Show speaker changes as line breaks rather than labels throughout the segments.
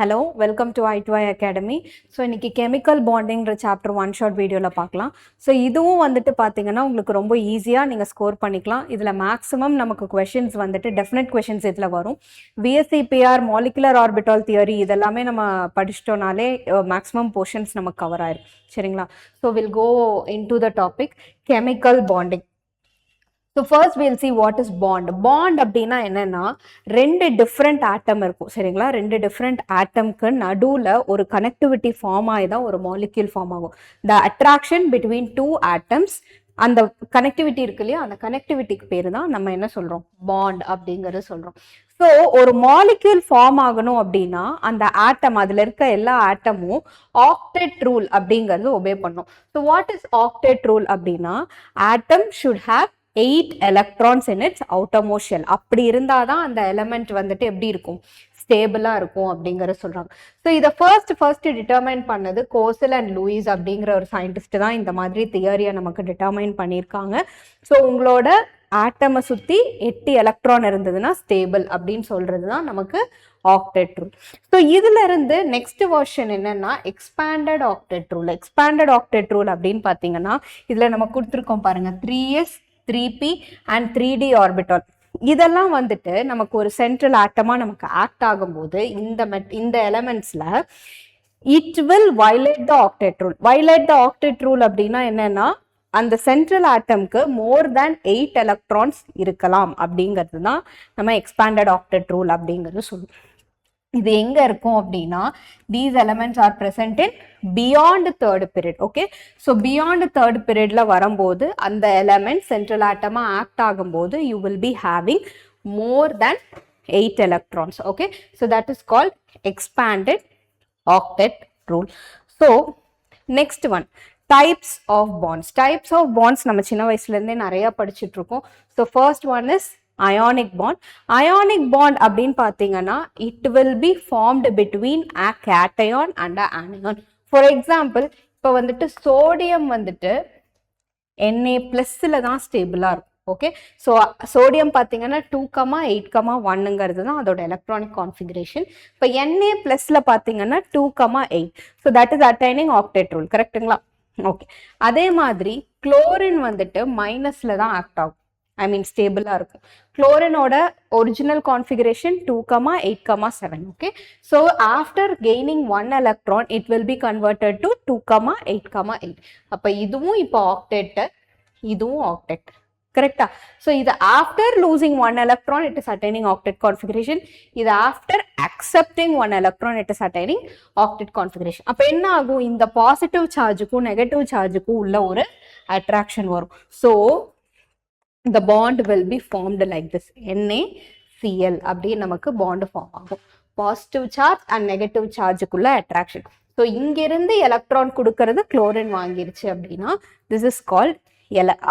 Hello welcome to I2I academy. So இன்றைக்கி chemical பாண்டிங்கிற chapter one short வீடியோவில் பார்க்கலாம். So இதுவும் வந்துட்டு பார்த்தீங்கன்னா உங்களுக்கு ரொம்ப ஈஸியாக நீங்கள் ஸ்கோர் பண்ணிக்கலாம். இதில் மேக்ஸிமம் நமக்கு கொஷின்ஸ் வந்துட்டு டெஃபினட் கொஷின்ஸ் இதில் வரும். விஎஸ்சிபிஆர் மாலிகுலர் ஆர்பிட்டால் தியரி இதெல்லாமே நம்ம படிச்சிட்டோனாலே மேக்ஸிமம் போர்ஷன்ஸ் நமக்கு கவர் ஆயிடும். சரிங்களா? So will go in to the topic chemical bonding. So first will see what is bond. Bond அப்படின்னா என்னன்னா ரெண்டு டிஃப்ரெண்ட் ஆட்டம் இருக்கும். சரிங்களா? ரெண்டு டிஃப்ரெண்ட் ஆட்டம்க்கு நடுவில் ஒரு கனெக்டிவிட்டி ஃபார்ம் ஆகி தான் ஒரு மாலிக்யூல் ஃபார்ம் ஆகும். The attraction between two atoms, அந்த கனெக்டிவிட்டி இருக்கு இல்லையா, அந்த கனெக்டிவிட்டிக்கு பேர் தான் நம்ம என்ன சொல்றோம், பாண்ட் அப்படிங்கிறது சொல்றோம். ஸோ ஒரு மாலிக்யூல் ஃபார்ம் ஆகணும் அப்படின்னா அந்த ஆட்டம், அதுல இருக்க எல்லா ஆட்டமும் ஆக்டெட் ரூல் அப்படிங்கிறது ஒபே பண்ணும். So what is octet rule அப்படின்னா ஆட்டம் should have 8 electrons in its outermost shell. அப்படி இருந்தாதான் அந்த எலமெண்ட் வந்துட்டு எப்படி இருக்கும், ஸ்டேபிளா இருக்கும் அப்படிங்கிற சொல்றாங்க. ஸோ இதை ஃபர்ஸ்ட் டிட்டர்மைன் பண்ணது கோசல் அண்ட் லூயிஸ் அப்படிங்கிற ஒரு சயின்டிஸ்ட் தான் இந்த மாதிரி தியரியை நமக்கு டிட்டர்மைன் பண்ணியிருக்காங்க. ஸோ உங்களோட ஆட்டமை சுற்றி 8 எலக்ட்ரான் இருந்ததுன்னா ஸ்டேபிள் அப்படின்னு சொல்றது தான் நமக்கு ஆக்டெட் ரூல். ஸோ இதுல இருந்து நெக்ஸ்ட் வெர்ஷன் என்னன்னா expanded octet rule. Expanded octet rule அப்படின்னு பார்த்தீங்கன்னா இதுல நம்ம கொடுத்துருக்கோம் பாருங்க, 3s 3p and 3d orbital. இதெல்லாம் வந்துட்டு நமக்கு ஒரு சென்ட்ரல் ஆட்டமா நமக்கு ஆக்ட் ஆகும்போது இந்த எலமெண்ட்ஸ்ல it will violate the octet rule. Violate the octet rule அப்படின்னா என்னன்னா அந்த சென்ட்ரல் ஆட்டம்க்கு மோர் தேன் 8 எலக்ட்ரான்ஸ் இருக்கலாம் அப்படிங்கிறது தான் நம்ம எக்ஸ்பேண்டட் ஆக்டெட் ரூல் அப்படிங்கிறது சொல்லுவோம். இது எங்க இருக்கும் அப்படின்னா these elements are present in beyond third period. Okay, so beyond third periodல வரும்போது அந்த எலமெண்ட் சென்ட்ரல் ஆட்டமா ஆக்ட் ஆகும்போது you will be having more than 8 electrons. Okay, so that is called expanded octet rule. So next one, types of bonds. Types of bonds நம்ம சின்ன வயசுல இருந்தே நிறைய படிச்சுட்டு இருக்கோம். So first one is ionic bond. Ionic bond அப்படின்னு பார்த்தீங்கன்னா it will be formed between a cation and a anion. For example, இப்போ வந்துட்டு சோடியம் வந்துட்டு Na+ல தான் ஸ்டேபிளாக இருக்கும். ஓகே, ஸோ சோடியம் பார்த்தீங்கன்னா 2,8,1ங்கிறது தான் அதோட எலக்ட்ரானிக் கான்ஃபிகரேஷன். இப்போ Na+ல பார்த்தீங்கன்னா 2,8. So that is attaining octet rule. கரெக்டுங்களா? ஓகே, அதே மாதிரி குளோரின் வந்துட்டு மைனஸ்ல தான் ஆக்ட் ஆகும், ஐ மீன் ஸ்டேபிளாக இருக்கும். குளோரினோட original configuration 2,8,7. Okay, so after gaining 1 electron it will be converted to 2,8,8. அப்போ இதுவும் இப்போ ஆக்டெட், இதுவும் ஆக்டெட். கரெக்டா? ஸோ இது after losing 1 electron it is attaining octet configuration. இது after accepting 1 electron it is attaining octet configuration. அப்போ என்ன ஆகும், இந்த பாசிட்டிவ் சார்ஜுக்கும் நெகட்டிவ் சார்ஜுக்கும் உள்ள ஒரு அட்ராக்ஷன் வரும். So the bond will be formed like this, NaCl அப்படியே நமக்கு பாண்ட் ஃபார்ம் ஆகும். பாசிட்டிவ் சார்ஜ் அண்ட் நெகட்டிவ் சார்ஜுக்குள்ள அட்ராக்ஷன். ஸோ இங்கிருந்து எலக்ட்ரான் கொடுக்கறது குளோரின் வாங்கிருச்சு அப்படின்னா this is called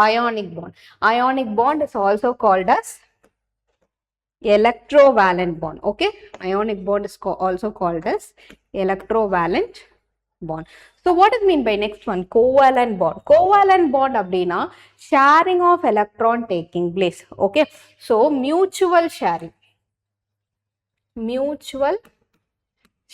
ionic bond. Ionic bond is also called as electrovalent bond. Okay, ionic bond is also called as electrovalent bond. So what is mean by next one, covalent bond? Covalent bond அப்படின்னா sharing of electron taking place. Okay, so mutual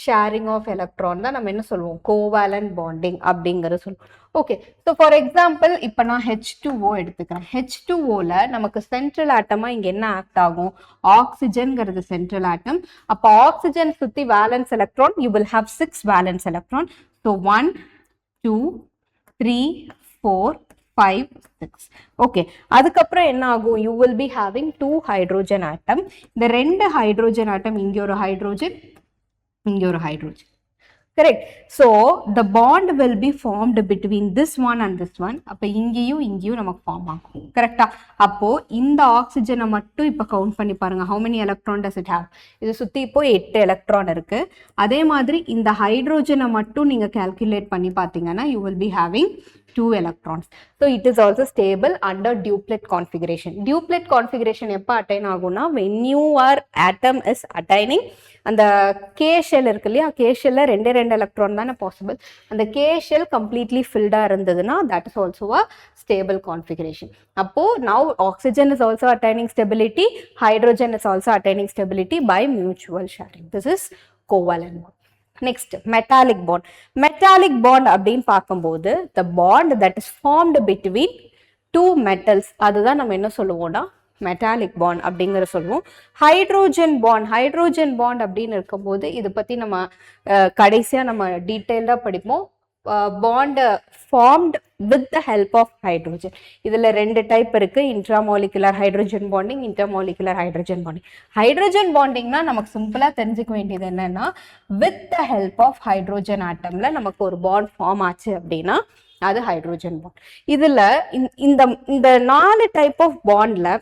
sharing of electron தான் நம்ம என்ன சொல்லுவோம், covalent bonding அப்படிங்கிறது சொல்லுவோம். Okay, so for example இப்போ நான் H2O எடுத்துக்கிறேன். H2Oல நமக்கு சென்ட்ரல் ஆட்டமா இங்க என்ன ஆக்ட் ஆகும், ஆக்சிஜன்ங்கிறது சென்ட்ரல் ஆட்டம். அப்போ ஆக்சிஜன் சுத்தி valence electron, you will have 6 valence electron. So 1 2 3 4 5 6. Okay, அதுக்கப்புறம் என்ன ஆகும், you will be having 2 hydrogen atom. இந்த 2 ஹைட்ரோஜன் ஆட்டம், இங்கே ஒரு ஹைட்ரோஜன், இங்கே ஒரு hydrogen. Correct? So the bond will be formed between this one and this one. அப்போ இங்கேயும் இங்கேயும் நமக்கு ஃபார்ம் ஆகும். கரெக்டா? அப்போ இந்த ஆக்சிஜனை மட்டும் இப்போ கவுண்ட் பண்ணி பாருங்க, how many electron does it have. இது சுற்றி இப்போ 8 எலக்ட்ரான் இருக்கு. அதே மாதிரி இந்த ஹைட்ரோஜனை மட்டும் நீங்க கால்குலேட் பண்ணி பார்த்தீங்கன்னா you will be having 2 electrons. So it is also stable under duplet configuration. Duplet configuration எப்போ அட்டைன் ஆகும்னா when your atom is attaining அந்த K shell இருக்கு இல்லையா, K shell ரெண்டே 2 எலக்ட்ரான் தானே பாசிபிள். அந்த K shell completely filled இருந்ததுன்னா that is also a stable configuration. அப்போ now oxygen is also attaining stability, hydrogen is also attaining stability by mutual sharing. This is covalent bond. Next metallic bond. Metallic bond அப்படின்னு பார்க்கும்போது the bond that is formed between two metals, அதுதான் நம்ம என்ன சொல்லுவோம்னா metallic bond அப்படிங்கிற சொல்லுவோம். Hydrogen bond அப்படின்னு இருக்கும்போது இதை பத்தி நம்ம கடைசியா நம்ம டீட்டெயிலாக படிப்போம். Bond formed with the help of hydrogen. இதுல ரெண்டு டைப் இருக்கு, intramolecular hydrogen bonding, intermolecular hydrogen bonding. Hydrogen பாண்டிங்னா நமக்கு சிம்பிளா தெரிஞ்சுக்க வேண்டியது என்னன்னா with the help of hydrogen ஆட்டம்ல நமக்கு ஒரு பாண்ட் ஃபார்ம் ஆச்சு அப்படின்னா அது ஹைட்ரோஜன் பாண்ட். இதுல இந்த 4 டைப் ஆஃப் பாண்ட்ல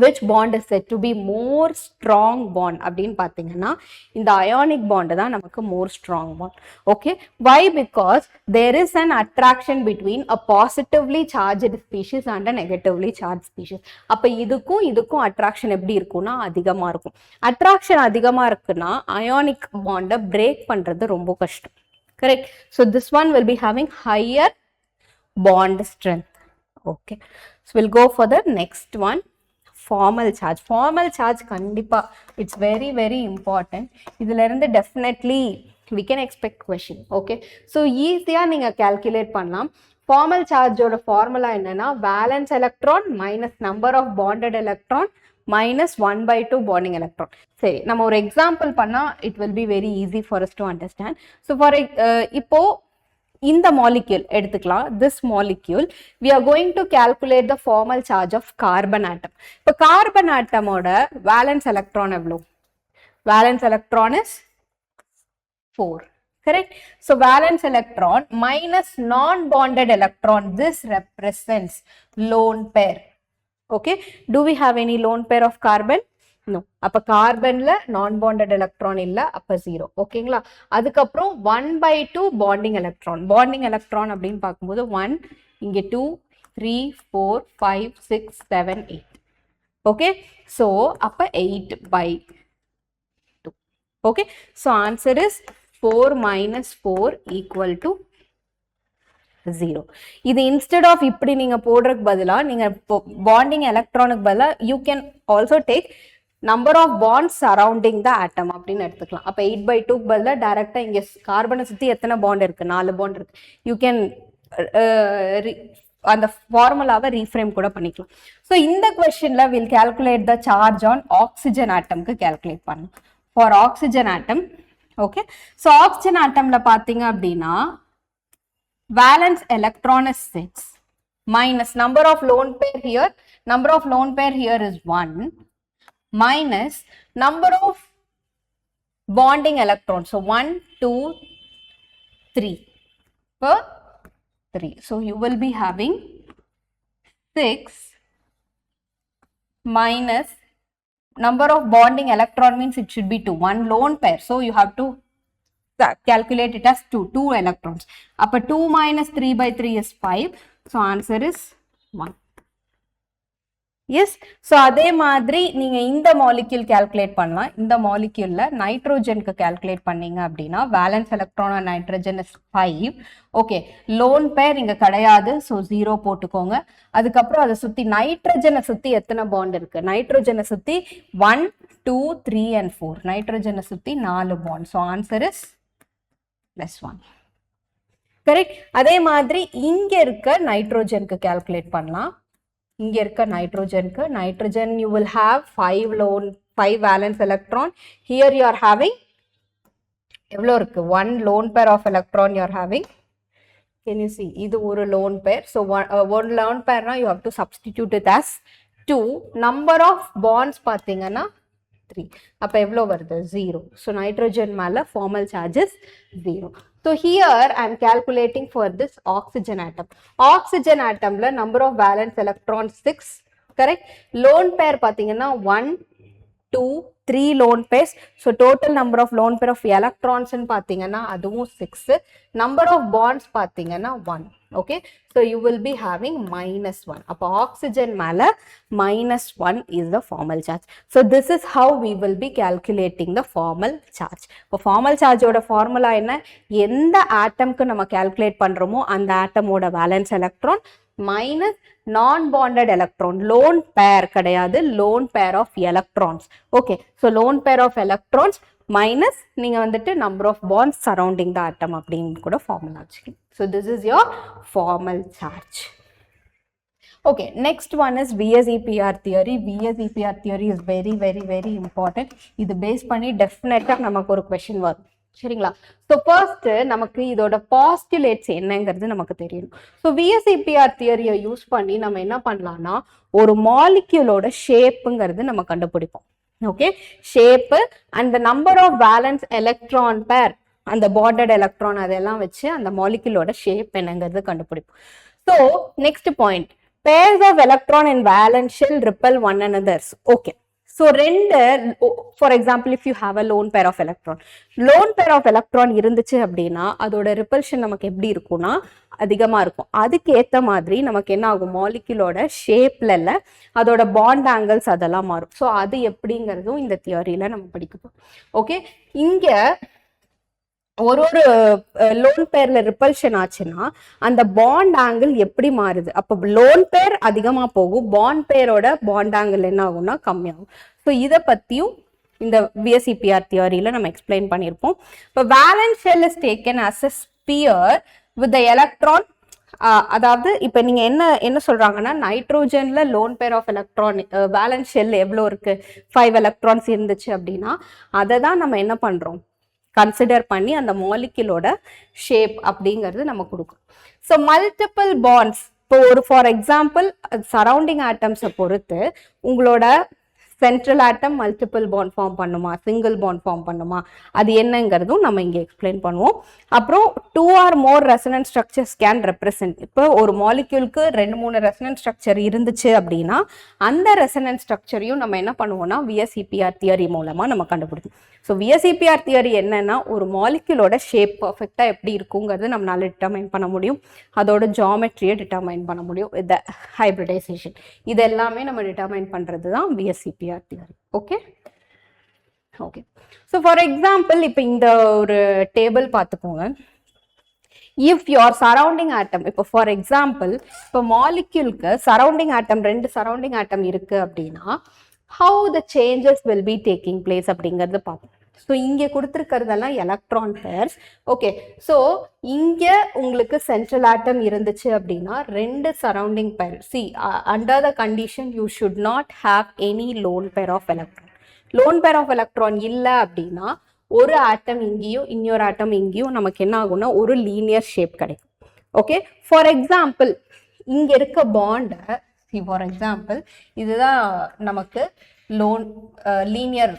which bond is said to be more strong bond அப்படின்னு பார்த்தீங்கன்னா இந்த ionic bond தான் நமக்கு more strong bond. Okay, why? Because there is an attraction between a positively charged species and a negatively charged species. அப்ப இதுக்கும் attraction எப்படி இருக்கும்னா அதிகமா இருக்கும். attraction அதிகமா இருக்குன்னா ionic bond break பண்றது ரொம்ப கஷ்டம். Correct? So this one will be having higher bond strength. Okay, so we'll go for the next one. Formal charge கண்டிப்பா இட்ஸ் வெரி வெரி இம்பார்ட்டன்ட். இதுல இருந்து definitely we can expect question. Okay, so ஈஸியா நீங்க calculate பண்ணலாம். Formal சார்ஜோட formula என்னன்னா valence electron minus number of bonded electron minus 1/2 bonding electron. சரி, நம்ம ஒரு எக்ஸாம்பிள் பண்ணா it will be very easy for us to understand. So for இப்போ இந்த molecule எடுத்துக்கலாம், this molecule we are going to calculate the formal charge of carbon atom. இப்போ carbon atom ஓட valence electron எவ்வளோ? Valence electron is 4, correct? So valence electron minus non-bonded electron, this represents lone pair. Okay, do we have any lone pair of carbon? No. அப்ப கார்பன்ல நான் bonded electron இல்ல, அப்ப 0. ஓகேங்களா? அதுக்கப்புறம் 1/2 bonding electron அப்படின்னு பார்க்கும்போது 1, இங்க 2, 3, 4, 5, 6, 7, 8. ஓகே, so அப்ப 8/2. Okay, so answer is 4 minus 4 equal to 0. இது இன்ஸ்டெட் ஆஃப் இப்படி நீங்க போடுறதுக்கு பதிலா நீங்க பாண்டிங் எலக்ட்ரானுக்கு பதிலா you can also take number of bonds surrounding the atom அப்படின்னு எடுத்துக்கலாம். அப்போ 8/2 பதிலா டைரக்டா இங்க கார்பனை சுத்தி எத்தனை பாண்ட் இருக்கு? 4 பாண்ட் இருக்கு. யூ கேன் அந்த ஃபார்முலாவை ரீஃப்ரேம் கூட பண்ணிக்கலாம். ஸோ இந்த கொஸ்டின்ல will calculate the charge on oxygen ஆட்டம்க்கு கால்குலேட் பண்ணணும். For oxygen atom, okay, so oxygen ஆட்டம்ல பாத்தீங்க அப்படின்னா valence electron is 6 minus number of lone pair here is 1 minus number of bonding electrons, so 1 2 3 per 3, so you will be having 6 minus number of bonding electron means it should be 2, 1 lone pair, so you have to calculate it as 2 electrons. அப்ப 2 minus 3/3 is 5. So answer is 1. Yes. So அதே மாதிரி நீங்க இந்த molecule calculate பண்ணலாம். இந்த moleculeல நைட்ரோஜனுக்கு calculate பண்ணீங்க அப்படின்னா valence electron on nitrogen is 5. Okay, lone pair இங்க கிடையாது, so 0 போட்டுக்கோங்க. அதுக்கப்புறம் அதை சுத்தி நைட்ரோஜனை சுத்தி எத்தனை பாண்ட் இருக்கு? நைட்ரோஜனை சுத்தி 1 2 3 and 4, நைட்ரோஜனை சுத்தி 4 bond. So answer is +1. Correct. அதே மாதிரி இங்க இருக்க நைட்ரோஜனுக்கு கால்குலேட் பண்ணலாம். இங்க இருக்க nitrogen you will have 5 valence electron. Here you are having எவ்வளோ இருக்கு? 1 lone pair of electron you are having. Can you see? இது ஒரு lone pair. So one lone pair now you have to substitute it as 2. Number of bonds பார்த்தீங்கன்னா 3. அப்ப எவ்வளோ வருது? 0. So nitrogen மேல formal charges 0. So here I am calculating for this oxygen atom. Oxygen atomல number of valence electrons 6, correct? Lone pair பார்த்தீங்கன்னா 1 2 3 lone pairs. So total number of lone pair of electrons பார்த்தீங்கன்னா அதுவும் 6. Number of bonds பார்த்தீங்கன்னா 1. Okay, so you will be having -1. அப்போ oxygen மேல -1 is the formal charge. So this is how we will be calculating the formal charge. இப்போ formal charge ஓட formula என்ன? எந்த ஆட்டம்க்கு நம்ம calculate பண்றோமோ அந்த ஆட்டமோட valence electron minus non-bonded electron, lone pair கிடையாது, lone pair of electrons. Okay, so lone pair of electrons minus நீங்கள் வந்துட்டு number of bonds surrounding the atom அப்படின்னு கூட ஃபார்முலா வச்சுக்கணும். So this is your formal charge. Okay, next one is VSEPR theory. VSEPR theory is very important. இது base பண்ணி டெஃபினட்டாக நமக்கு ஒரு கொஷின் வரும். சரிங்களா? ஸோ ஃபர்ஸ்ட் நமக்கு இதோட பாஸ்டுலேட்ஸ் என்னங்கிறது நமக்கு தெரியணும். ஸோ VSEPR தியரியை யூஸ் பண்ணி நம்ம என்ன பண்ணலாம்னா ஒரு மாலிக்யூலோட ஷேப்புங்கிறது நம்ம கண்டுபிடிப்போம். Okay, shape and the number of valence electron pair, அந்த பாண்டட் எலக்ட்ரான் அதெல்லாம் வச்சு அந்த மாலிக்யூலோட ஷேப் என்னங்கிறது கண்டுபிடிப்போம். So next point, pairs of electron in valence shell repel one another. Okay, so for example, if you have a lone pair of electron இருந்துச்சு அப்படின்னா அதோட repulsion நமக்கு எப்படி இருக்கும்னா அதிகமா இருக்கும். அதுக்கு ஏத்த மாதிரி நமக்கு என்ன ஆகும், மாலிக்யூலோட ஷேப்ல அதோட பாண்ட் ஆங்கிள்ஸ் அதெல்லாம் மாறும். ஸோ அது எப்படிங்கிறதும் இந்த தியரியில நம்ம படிக்கணும். ஓகே, இங்க ஒரு லோன் பேர்ல ரிப்பல்ஷன் ஆச்சுன்னா அந்த பாண்ட் ஆங்கிள் எப்படி மாறுது, அப்போ லோன் பேர் அதிகமா போகும், பாண்ட் பேரோட பாண்ட் ஆங்கிள் என்ன ஆகும்னா கம்மியாகும். ஸோ இதை பத்தியும் இந்த VSEPR தியரியில நம்ம எக்ஸ்பிளைன் பண்ணியிருப்போம். இப்போ valence shell is taken as a sphere with the electron. அதாவது இப்போ நீங்க என்ன சொல்றாங்கன்னா நைட்ரோஜன்ல lone pair of electron valence shell எவ்வளோ இருக்கு, 5 எலக்ட்ரான்ஸ் இருந்துச்சு அப்படின்னா அதை தான் நம்ம என்ன பண்றோம், கன்சிடர் பண்ணி அந்த மாலிக்யூலோட ஷேப் அப்படிங்கிறது நம்ம கொடுக்கும். ஸோ மல்டிபிள் பாண்ட்ஸ், இப்போ ஒரு ஃபார் எக்ஸாம்பிள் சரௌண்டிங் ஆட்டம்ஸை பொறுத்து உங்களோட central atom multiple bond form பண்ணுமா, சிங்கிள் பாண்ட் ஃபார்ம் பண்ணுமா, அது என்னங்கிறதும் நம்ம இங்கே எக்ஸ்பிளைன் பண்ணுவோம். அப்புறம் 2 or more resonance structures can represent. இப்போ ஒரு மாலிக்யூலுக்கு 2-3 ரெசனன்ஸ் ஸ்ட்ரக்சர் இருந்துச்சு அப்படின்னா அந்த ரெசனன்ஸ் ஸ்ட்ரக்சரையும் நம்ம என்ன பண்ணுவோம்னா VSEPR தியரி மூலமா நம்ம கண்டுபிடிக்கும். ஸோ VSEPR தியரி என்னன்னா ஒரு மாலிக்யூலோட ஷேப் பர்ஃபெக்டாக எப்படி இருக்குங்கிறது நம்மளால டிட்டர்மைன் பண்ண முடியும், அதோட ஜாமெட்ரியை டிட்டர்மைன் பண்ண முடியும், இந்த ஹைப்ரிடைசேஷன் இது எல்லாமே நம்ம டிட்டர்மைன் பண்றது தான் VSEPR theory. Okay okay, so for example இப்போ இந்த ஒரு டேபிள் பார்த்துக்கோங்க. இஃப் யோர் சரௌண்டிங் ஆட்டம், இப்போ ஃபார் எக்ஸாம்பிள் இப்போ மாலிக்யூலுக்கு சரௌண்டிங் ஆட்டம் 2 சரௌண்டிங் ஆட்டம் இருக்கு அப்படின்னா how the changes will be taking place அப்படிங்கிறது பார்ப்போம். ஸோ இங்கே கொடுத்துருக்கிறதெல்லாம் எலக்ட்ரான் பேர்ஸ். ஓகே, ஸோ இங்கே உங்களுக்கு சென்ட்ரல் ஆட்டம் இருந்துச்சு அப்படின்னா 2 surrounding pair. See under the condition you should not have any lone pair of electron. Lone pair of electron இல்லை அப்படின்னா ஒரு ஆட்டம் இங்கேயும் இன்னொரு ஆட்டம் இங்கேயும் நமக்கு என்ன ஆகும்னா ஒரு லீனியர் ஷேப் கிடைக்கும். ஓகே, ஃபார் எக்ஸாம்பிள் இங்கே இருக்க பாண்டை, ஃபார் எக்ஸாம்பிள் இதுதான் நமக்கு லீனியர்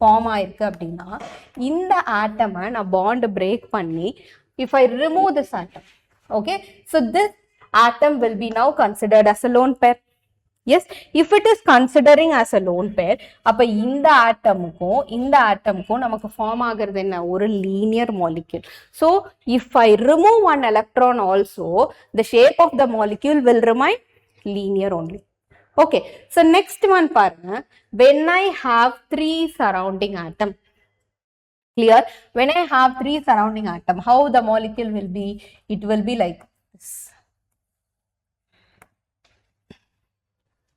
ஃபார்ம் ஆயிருக்கு அப்படின்னா இந்த ஆட்டமை நான் பாண்ட் பிரேக் பண்ணி if I remove this atom, okay, so this atom will be now considered as a lone pair. Yes, if it is considering as a lone pair, அப்போ இந்த ஆட்டமுக்கும் நமக்கு ஃபார்ம் ஆகிறது என்ன, ஒரு linear molecule. So if I remove one electron also the shape of the molecule will remain linear only. Okay, so next one paranga, when I have 3 surrounding atom, clear, when I have 3 surrounding atom, how the molecule will be, it will be like this,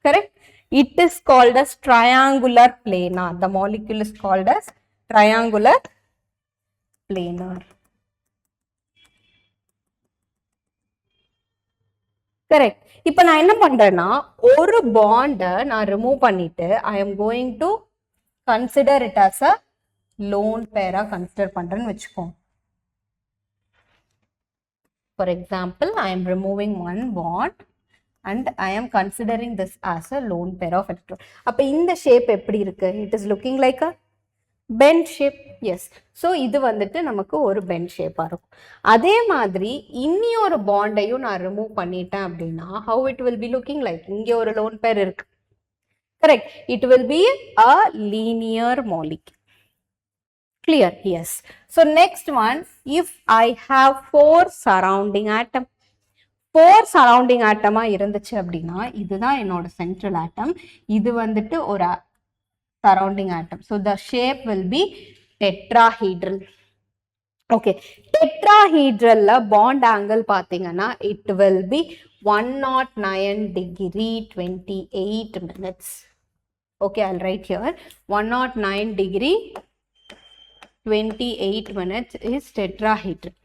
correct? It is called as triangular planar. The molecule is called as triangular planar. Correct. இப்போ நான் என்ன பண்றேன்னா ஒரு பாண்டை நான் remove பண்ணிட்டு I am going to consider it as a lone பேரா consider பண்றேன்னு வச்சுக்கோங்க. For example I am removing one bond and I am considering this as a lone pair of electron. அப்போ இந்த ஷேப் எப்படி இருக்கு, it is looking like a bent shape. Yes, so இது வந்துட்டு நமக்கு ஒரு பெண்ட் ஷேப்பாக இருக்கும். அதே மாதிரி இன்னி ஒரு பாண்டையும் நான் ரிமூவ் பண்ணிட்டேன் அப்படின்னா how it will be looking like, இங்கே ஒரு லோன் பேர் இருக்கு, correct, it will be a linear molecule. Clear? Yes. So next one, if I have 4 surrounding atom, 4 surrounding ஆட்டமாக இருந்துச்சு அப்படின்னா இதுதான் என்னோட சென்ட்ரல் ஆட்டம், இது வந்துட்டு ஒரு surrounding atom. So the shape will be tetrahedral. Okay, tetrahedral la bond angle பாத்தீங்கன்னா it will be 109 degree 28 minutes. Okay, I'll write here 109 degree 28 minutes is tetrahedral.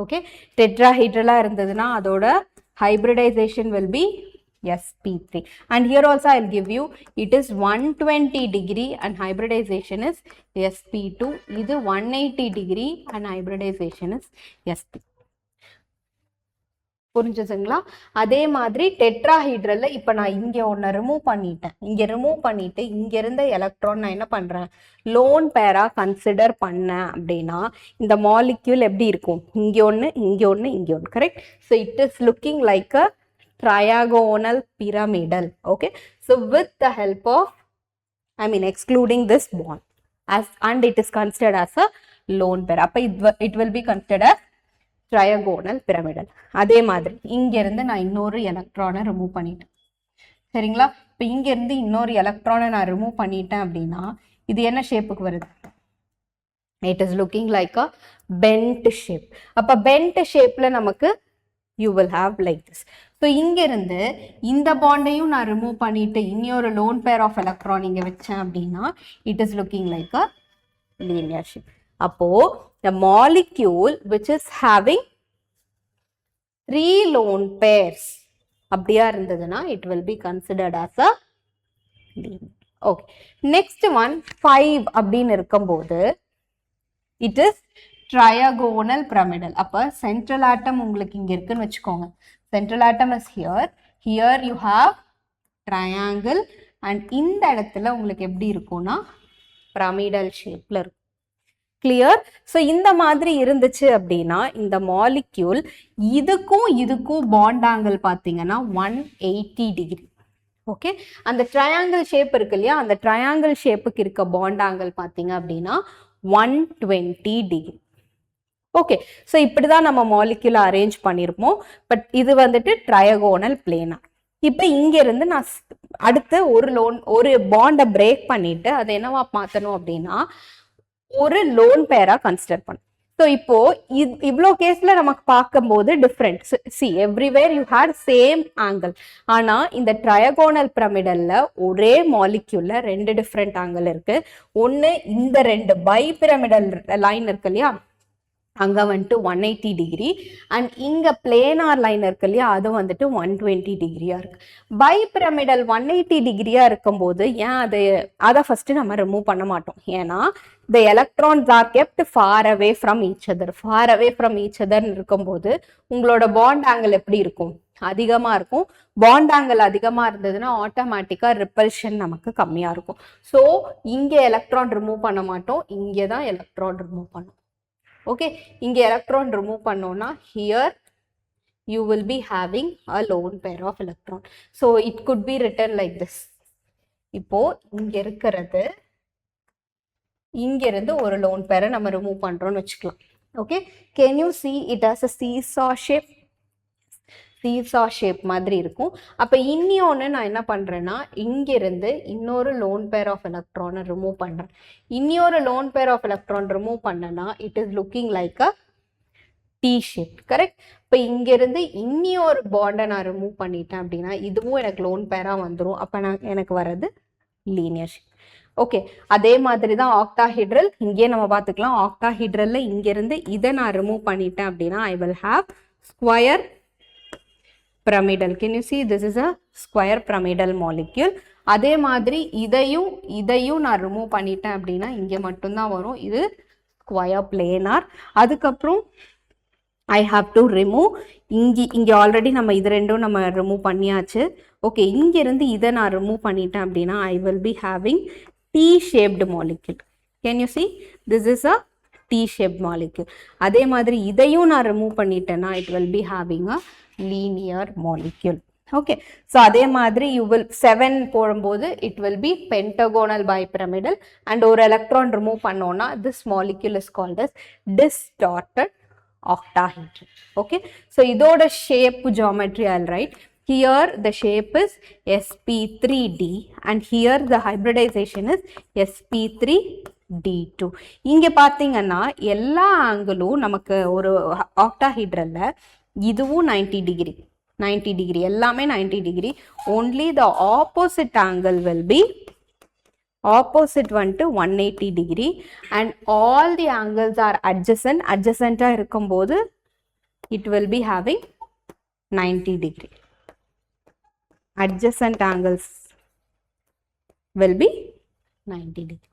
Okay, tetrahedral இருந்ததுனா அதோட hybridization will be sp3, and here also I'll give you, it is 120 degree and hybridization is sp2. இது 180 degree and hybridization is sp. புரிஞ்சுதுங்களா? அதே மாதிரி டெட்ராஹீட்ரல்ல இப்ப நான் இங்க ஒன்னு ரிமூவ் பண்ணிட்டேன். இங்க ரிமூவ் பண்ணிட்டு இங்க இருந்த எலக்ட்ரான் நான் என்ன பண்றேன், லோன் பேரா கன்சிடர் பண்ணேன் அப்படின்னா இந்த மாலிக்யூல் எப்படி இருக்கும், இங்க ஒன்னு இங்க ஒன்னு இங்க ஒன்னு. Correct? So it is looking like a triagonal pyramidal. Okay, so with the help of, I mean excluding this bond, as and it is considered as a lone pair, அப்ப it will be considered as triagonal pyramidal. அதே மாதிரி இங்க இருந்து நான் இன்னொரு எலக்ட்ரானை remove பண்ணிட்டேன். சரிங்களா? இப்ப இங்க இருந்து இன்னொரு எலக்ட்ரானை நான் ரிமூவ் பண்ணிட்டேன் அப்படின்னா இது என்ன ஷேப்புக்கு வருது, it is looking like a bent shape. அப்ப bent shapeல நமக்கு you will have like this. So இங்க இருந்து இந்த பாண்டையும் நான் ரிமூவ் பண்ணிட்டு இன்னொரு லோன் பேர் ஆஃப் எலக்ட்ரான் இங்க வச்சேன் அப்படின்னா it is looking like a linear shape. அப்போ the molecule which is having 3 lone pairs அப்படியா இருந்ததுன்னா it will be considered as a linear. Okay, next one 5 அப்படின்னு இருக்கும்போது it is triagonal pyramidal. அப்ப central atom உங்களுக்கு இங்க இருக்குன்னு வச்சுக்கோங்க. Central atom is here. Here you have triangle and இந்த இடத்துல உங்களுக்கு எப்படி இருக்கும்னா pyramidal shapeல இருக்கும். கிளியர்? ஸோ இந்த மாதிரி இருந்துச்சு அப்படின்னா இந்த மாலிக்யூல் இதுக்கும் பாண்ட் ஆங்கிள் பார்த்தீங்கன்னா 180 டிகிரி. ஓகே, அந்த ட்ரையாங்கிள் ஷேப் இருக்கு இல்லையா, அந்த ட்ரையாங்கிள் ஷேப்புக்கு இருக்க பாண்ட் ஆங்கிள் பார்த்தீங்க அப்படின்னா 120 டிகிரி. ஓகே, ஸோ இப்படி தான் நம்ம மாலிக்யூலை அரேஞ்ச் பண்ணியிருப்போம். பட் இது வந்துட்டு ட்ரையகோனல் பிளேனா. இப்போ இங்கேருந்து நான் அடுத்து ஒரு பாண்டை பிரேக் பண்ணிட்டு அதை என்னவா மாற்றணும் அப்படின்னா ஒரு லோன் பேரா கன்சிடர் பண்ணணும். ஸோ இப்போ இவ்வளோ கேஸ்ல நமக்கு பார்க்கும்போது different. See everywhere you had same angle. ஆனா இந்த ட்ரையகோனல் பிரமிடல்ல ஒரே மாலிக்யூல்ல 2 டிஃப்ரெண்ட் ஆங்கிள் இருக்கு. ஒன்று இந்த 2 பை பிரமிடல் லைன் இருக்கு இல்லையா, அங்க வந்துட்டு 180 டிகிரி அண்ட் இங்க பிளேனார் லைன் இருக்கு இல்லையா, அது வந்துட்டு 120 டிகிரியா இருக்கு. பை பிரமிடல் 180 டிகிரியா இருக்கும்போது ஏன் அதை ஃபர்ஸ்ட் நம்ம ரிமூவ் பண்ண மாட்டோம். ஏன்னா the electrons are kept far away from each other. far away from each other இருக்கும்போது உங்களோட பாண்ட் ஆங்கிள் எப்படி இருக்கும், அதிகமா இருக்கும். பாண்ட் ஆங்கிள் அதிகமா இருந்ததுன்னா ஆட்டோமேட்டிக்கா ரிப்பல்ஷன் நமக்கு கம்மியா இருக்கும். ஸோ இங்க எலக்ட்ரான் ரிமூவ் பண்ண மாட்டோம், இங்கே தான் எலக்ட்ரான் ரிமூவ் பண்ணும். ஓகே, இங்க எலக்ட்ரான் ரிமூவ் பண்ணோம்னா here you will be having a lone pair of electron. So it could be written like this. இப்போ இங்க இருக்கிறது இங்க இருந்து ஒரு லோன் பேரை நம்ம ரிமூவ் பண்றோம்னு வச்சுக்கலாம். Okay, can you see it as a seesaw shape? seesaw shape மாதிரி இருக்கும். அப்ப இன்னொன்னு நான் என்ன பண்றேன்னா இங்க இருந்து இன்னொரு லோன் பேர் ஆஃப் எலக்ட்ரானை ரிமூவ் பண்றேன். இன்னொரு lone pair of electron remove பண்ணனா it is looking like a T shape. Correct? இப்ப இங்க இருந்து இன்னொரு பாண்டை நான் ரிமூவ் பண்ணிட்டேன் அப்படின்னா இதுவும் எனக்கு லோன் பேரா வந்துடும். அப்ப எனக்கு வர்றது லீனியர் ஷேப். ஓகே, அதே மாதிரி தான் ஆக்டாஹெட்ரல். இங்கே நம்ம பார்த்துக்கலாம். ஆக்டாஹெட்ரல்ல இங்க இருந்து இதை நான் ரிமூவ் பண்ணிட்டேன் அப்படின்னா I will have square pyramidal. Can you see this is a square pyramidal molecule. அதே மாதிரி இதையும் நான் ரிமூவ் பண்ணிட்டேன் அப்படின்னா இங்கே மட்டும்தான் வரும், இது ஸ்கொயர் பிளேனார். அதுக்கப்புறம் I have to remove இங்கே ஆல்ரெடி நம்ம இது ரெண்டும் நம்ம ரிமூவ் பண்ணியாச்சு. ஓகே, இங்கிருந்து இதை நான் ரிமூவ் பண்ணிட்டேன் அப்படின்னா I will be having T-shaped molecule. Can you see? This is a T-shaped molecule. அதே மாதிரி இதையும் நான் ரிமூவ் பண்ணிட்டேன்னா it will be having a linear molecule. Okay, so அதே மாதிரி you will 7 போடும்போது it will be pentagonal bipyramidal and ஒரு electron remove பண்ணோம்னா this molecule is called as distorted octahedral. Okay, so இதோட shape geometry I'll write. Here the shape is sp3d and here the hybridization is sp3d2. இங்க பாத்தீங்கன்னா எல்லா ஆங்கிளும் நமக்கு ஒரு ஆக்டாஹெட்ரல்ல இதுவும் 90 degree எல்லாமே 90 degree. only the opposite angle will be opposite வந்துட்டு 180 degree and all the angles are adjacent இருக்கும்போது it will be having 90 degree. Adjacent angles will be 90 degree.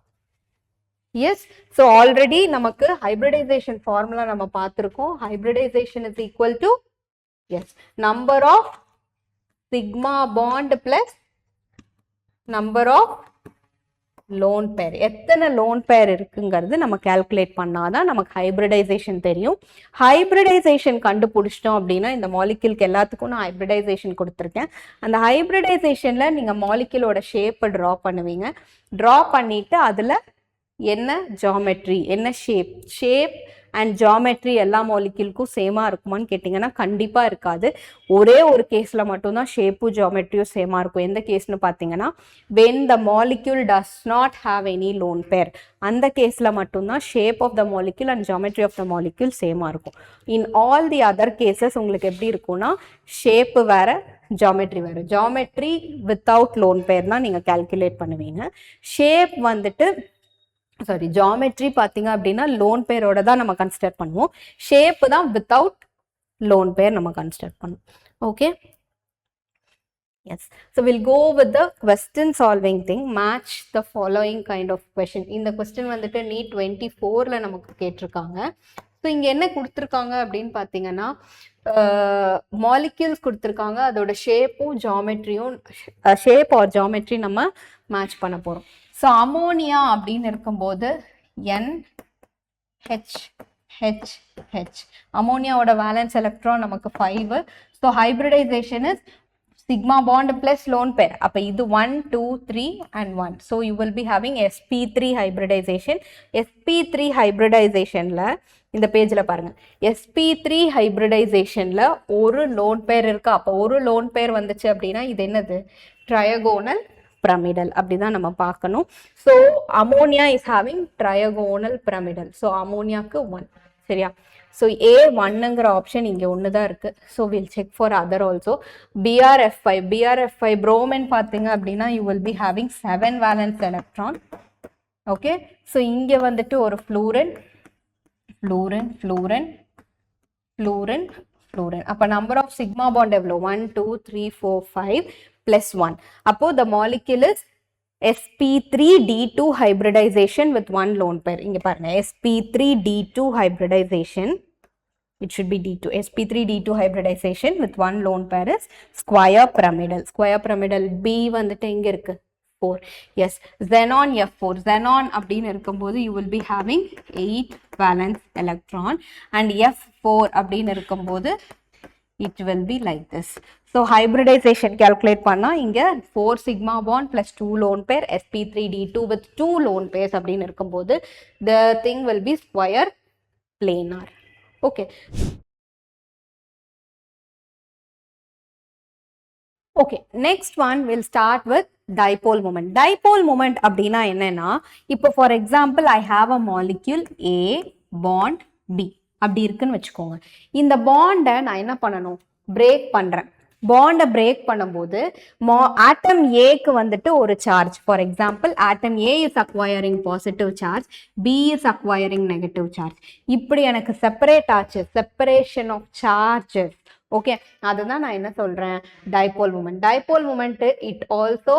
Yes, so already நமக்கு hybridization formula நம்ம பார்த்திருக்கோம். Hybridization is equal to yes number of sigma bond plus number of lone pair. எத்தனை lone pair இருக்குங்கிறது நம்ம calculate பண்ணாதான் நமக்கு hybridization தெரியும். Hybridization கண்டுபிடிச்சிட்டோம் அப்படின்னா இந்த moleculeக்கு எல்லாத்துக்கும் நான் hybridization கொடுத்திருக்கேன். அந்த hybridizationல நீங்க moleculeோட shape draw பண்ணுவீங்க. draw பண்ணிட்டு அதுல என்ன geometry, என்ன shape and geometry எல்லா moleculeக்கும் சேமா இருக்குமான்னு கேட்டிங்கன்னா கண்டிப்பா இருக்காது. ஒரே ஒரு கேஸ்ல மட்டும்தான் ஷேப்பும் ஜியோமெட்ரியும் சேமா இருக்கும். எந்த கேஸ்னு பார்த்தீங்கன்னா when the molecule does not have any lone pair, அந்த கேஸ்ல மட்டும்தான் shape of the molecule and geometry of the molecule சேமா இருக்கும். in all the other cases உங்களுக்கு எப்படி இருக்கும்னா ஷேப் வேற geometry வேற. geometry without lone pair தான் நீங்க calculate பண்ணுவீங்க. ஷேப் வந்துட்டு சாரி ஜியோமெட்ரி பார்த்தீங்க அப்படின்னா லோன் பேரோட தான் நம்ம கன்சிடர் பண்ணுவோம். ஷேப் தான் வித்தவுட் லோன் பேர் நம்ம கன்சிடர் பண்ணுவோம். Okay, yes. So will go with the question solving thing. Match the following kind of question. இந்த கொஸ்டின் வந்துட்டு நீட் 24ல நமக்கு கேட்டிருக்காங்க. ஸோ இங்கே என்ன கொடுத்துருக்காங்க அப்படின்னு பார்த்தீங்கன்னா மாலிக்யூல்ஸ் கொடுத்துருக்காங்க. அதோட ஷேப்பும் ஜியோமெட்ரியும் ஷேப் ஆர் ஜியோமெட்ரி நம்ம மேட்ச் பண்ண போகிறோம். ஸோ அமோனியா அப்படின்னு இருக்கும்போது NHHH அமோனியாவோட வேலன்ஸ் எலக்ட்ரான் நமக்கு 5. So hybridization is sigma bond plus lone pair. அப்போ இது 1 2 3 and 1. So you will be having sp3 hybridization. sp3 hybridizationல இந்த பேஜ்ல பாருங்க, sp3 hybridizationல ஒரு lone pair இருக்கு. அப்போ ஒரு lone pair வந்துச்சு அப்படின்னா இது என்னது? triagonal pyramidal அப்படிதான் நம்ம பார்க்கணும். So ammonia is having trigonal pyramidal. So அமோனியாவுக்கு 1. சரியா? ஸோ A1ங்கிற ஆப்ஷன் இங்கே ஒன்று தான் இருக்குது. So will check for other also. BRF5 bromine பார்த்தீங்க அப்படின்னா you will be having 7 valence electron. Okay, so இங்கே வந்துட்டு ஒரு ஃப்ளூரின். அப்போ நம்பர் ஆஃப் சிக்மா பாண்ட் எவ்வளோ? 1 2 3 4 5 plus 1. அப்போ the molecule is sp3d2 hybridization with one lone pair. இங்க பாருங்க, sp3d2 hybridization, it should be d2. sp3d2 hybridization with one lone pair is square pyramidal. Square pyramidal B வந்துட்டு எங்க இருக்கு? 4. yes. xenon F4. xenon அப்படின்னு இருக்கும்போது you will be having 8 valence electron and F4 அப்படின்னு இருக்கும்போது it will be like this. So hybridization calculate பண்ணா இங்க 4 sigma bond plus 2 lone pair sp3d2 with 2 lone pairs அப்படின்னு இருக்கும்போது the thing will be square planar. Okay. Okay, next one we'll start with dipole moment. Dipole moment அப்படின்னா என்னன்னா, இப்போ for example I have a molecule A bond B அப்படி இருக்குன்னு வச்சுக்கோங்க. இந்த பாண்டை நான் என்ன பண்ணணும்? பிரேக் பண்றேன். பாண்டை பிரேக் பண்ணும்போது ஆட்டம் ஏக்கு வந்துட்டு ஒரு charge, for example atom A is acquiring positive charge, B is acquiring negative charge. இப்படி எனக்கு செப்பரேட் ஆச்சு, செப்பரேஷன் ஆஃப் சார்ஜஸ். ஓகே, அதுதான் நான் என்ன சொல்றேன்? Dipole moment. Dipole moment it also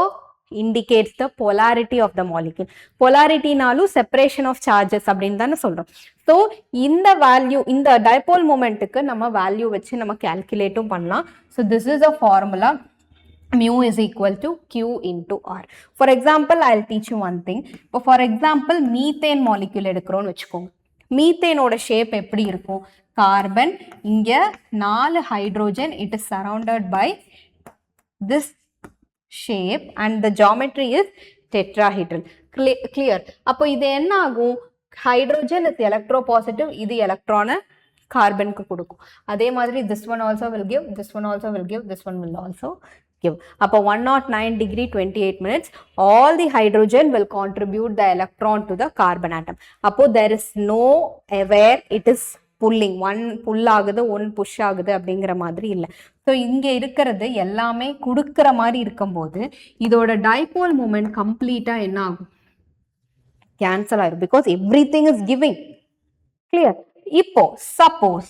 indicates the polarity of the molecule. polarity நாலும் separation of charges அப்படின்னு தானே சொல்றோம். ஸோ இந்த வேல்யூ, இந்த டைபோல் மூமெண்ட்டுக்கு நம்ம வேல்யூ வச்சு நம்ம கேல்குலேட்டும் பண்ணலாம். So this is a formula, mu is equal to Q into R. For example, I'll teach you one thing. இப்போ for example, methane molecule எடுக்கிறோன்னு வச்சுக்கோங்க. மீத்தேனோட ஷேப் எப்படி இருக்கும்? கார்பன், இங்க 4 hydrogen, it is surrounded by this shape and the geometry is tetrahedral. Clear? அப்போ இது என்ன ஆகும்? Hydrogen is எலக்ட்ரோபாசிட்டிவ், இது எலக்ட்ரானை கார்பனுக்கு கொடுக்கும். அதே மாதிரி this one also will give, this one also will give, this one will also give. அப்போ 109 degree 28 minutes all the hydrogen will contribute the electron to the carbon atom. அப்போ there is no where it is pulling, one pull ஆகுது one push ஆகுது அப்படிங்கிற மாதிரி இல்லை. So இங்கே இருக்கிறது எல்லாமே கொடுக்குற மாதிரி இருக்கும்போது இதோட டைபோல் மூமெண்ட் கம்ப்ளீட்டாக என்ன ஆகும்? cancel ஆயிரும் because everything is giving. Clear? இப்போ suppose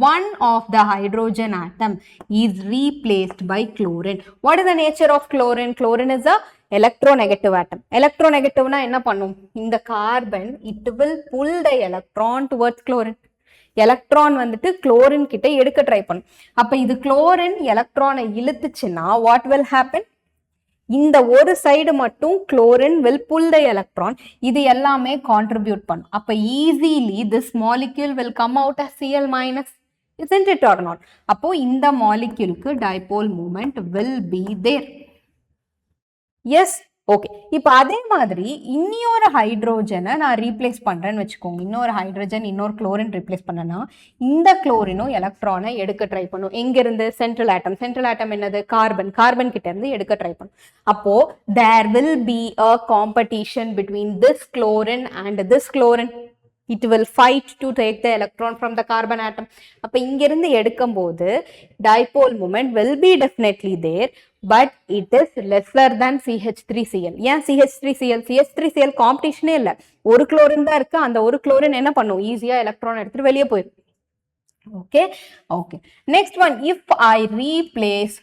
one of the hydrogen atom is replaced by chlorine. What is the nature of chlorine? Chlorine is a electronegative atom. Electronegative na enna pannum? In the carbon, it will pull the electron towards chlorine. Electron வந்துட்டு chlorine கிட்ட எடுக்க try பண்ணும். அப்ப இது chlorine எலக்ட்ரானை இழுத்துச்சுன்னா what will happen? இந்த ஒரு side மட்டும் chlorine will pull the electron. இது எல்லாமே contribute பண்ணும். அப்ப easily this molecule will come out as Cl minus. Isn't it or not? அப்போ இந்த moleculeக்கு dipole moment will be there. Yes. Okay, இப்போ அதே மாதிரி இன்னொரு ஹைட்ரோஜனை நான் ரீப்ளேஸ் பண்ணுறேன்னு வச்சுக்கோங்க. இன்னொரு ஹைட்ரோஜன் இன்னொரு குளோரின் ரீப்ளேஸ் பண்ணனா இந்த குளோரினும் எலக்ட்ரானை எடுக்க ட்ரை பண்ணும். எங்கிருந்து? சென்ட்ரல் ஆட்டம். சென்ட்ரல் ஆட்டம் என்னது? கார்பன். கார்பன் கிட்ட இருந்து எடுக்க ட்ரை பண்ணும். அப்போ there will be a competition between this chlorine and this chlorine. It will fight to take the electron from the carbon atom. அப்ப இங்கிருந்து எடுக்கும் போது dipole moment will be definitely there, but it is lesser than CH3Cl. ஏன் CH3Cl? CH3Cl காம்படிஷனே இல்லை, ஒரு chlorine தான் இருக்கு. அந்த ஒரு குளோரின் என்ன பண்ணும்? ஈஸியா எலக்ட்ரான் எடுத்துட்டு வெளியே போயிடும். Okay okay, next one, if I replace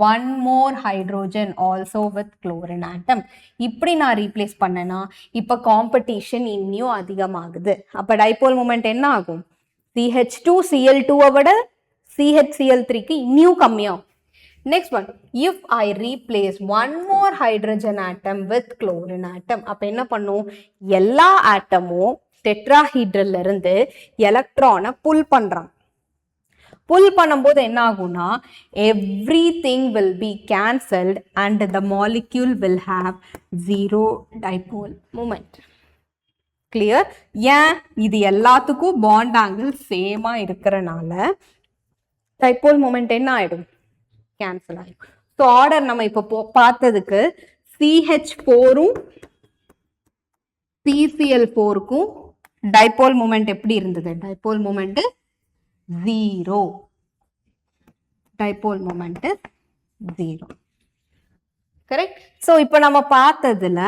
one more hydrogen also with chlorine atom, இப்படி நான் ரீப்ளேஸ் பண்ணனா இப்ப காம்படிஷன் இன்னும் அதிகமாகுது. அப்ப டைபோல் மூமெண்ட் என்ன ஆகும்? CH2Cl2 விட CHCl3க்கு இன்னும் கம்மியாகும். Next one, if I replace one more hydrogen atom with chlorine atom, அப்ப என்ன பண்ணும்? எல்லா ஆட்டமும் டெட்ராஹீட்ரல்ல இருந்து எலக்ட்ரானை புல் பண்றான். புல் பண்ணும்போது என்ன ஆகும்னா everything will be cancelled and the molecule will have zero dipole moment. Clear? ஏன்? இது எல்லாத்துக்கும் bond angle சேமா இருக்கிறனால dipole moment என்ன ஆயிடும்? கேன்சல் ஆயிடும். ஸோ ஆர்டர் நம்ம இப்போ பார்த்ததுக்கு CH4ம் CCl4க்கும் டைபோல் மூமெண்ட் எப்படி இருந்தது? Dipole moment 0. Dipole moment is 0. Correct? So, இப்போ நம்ம பார்த்ததுல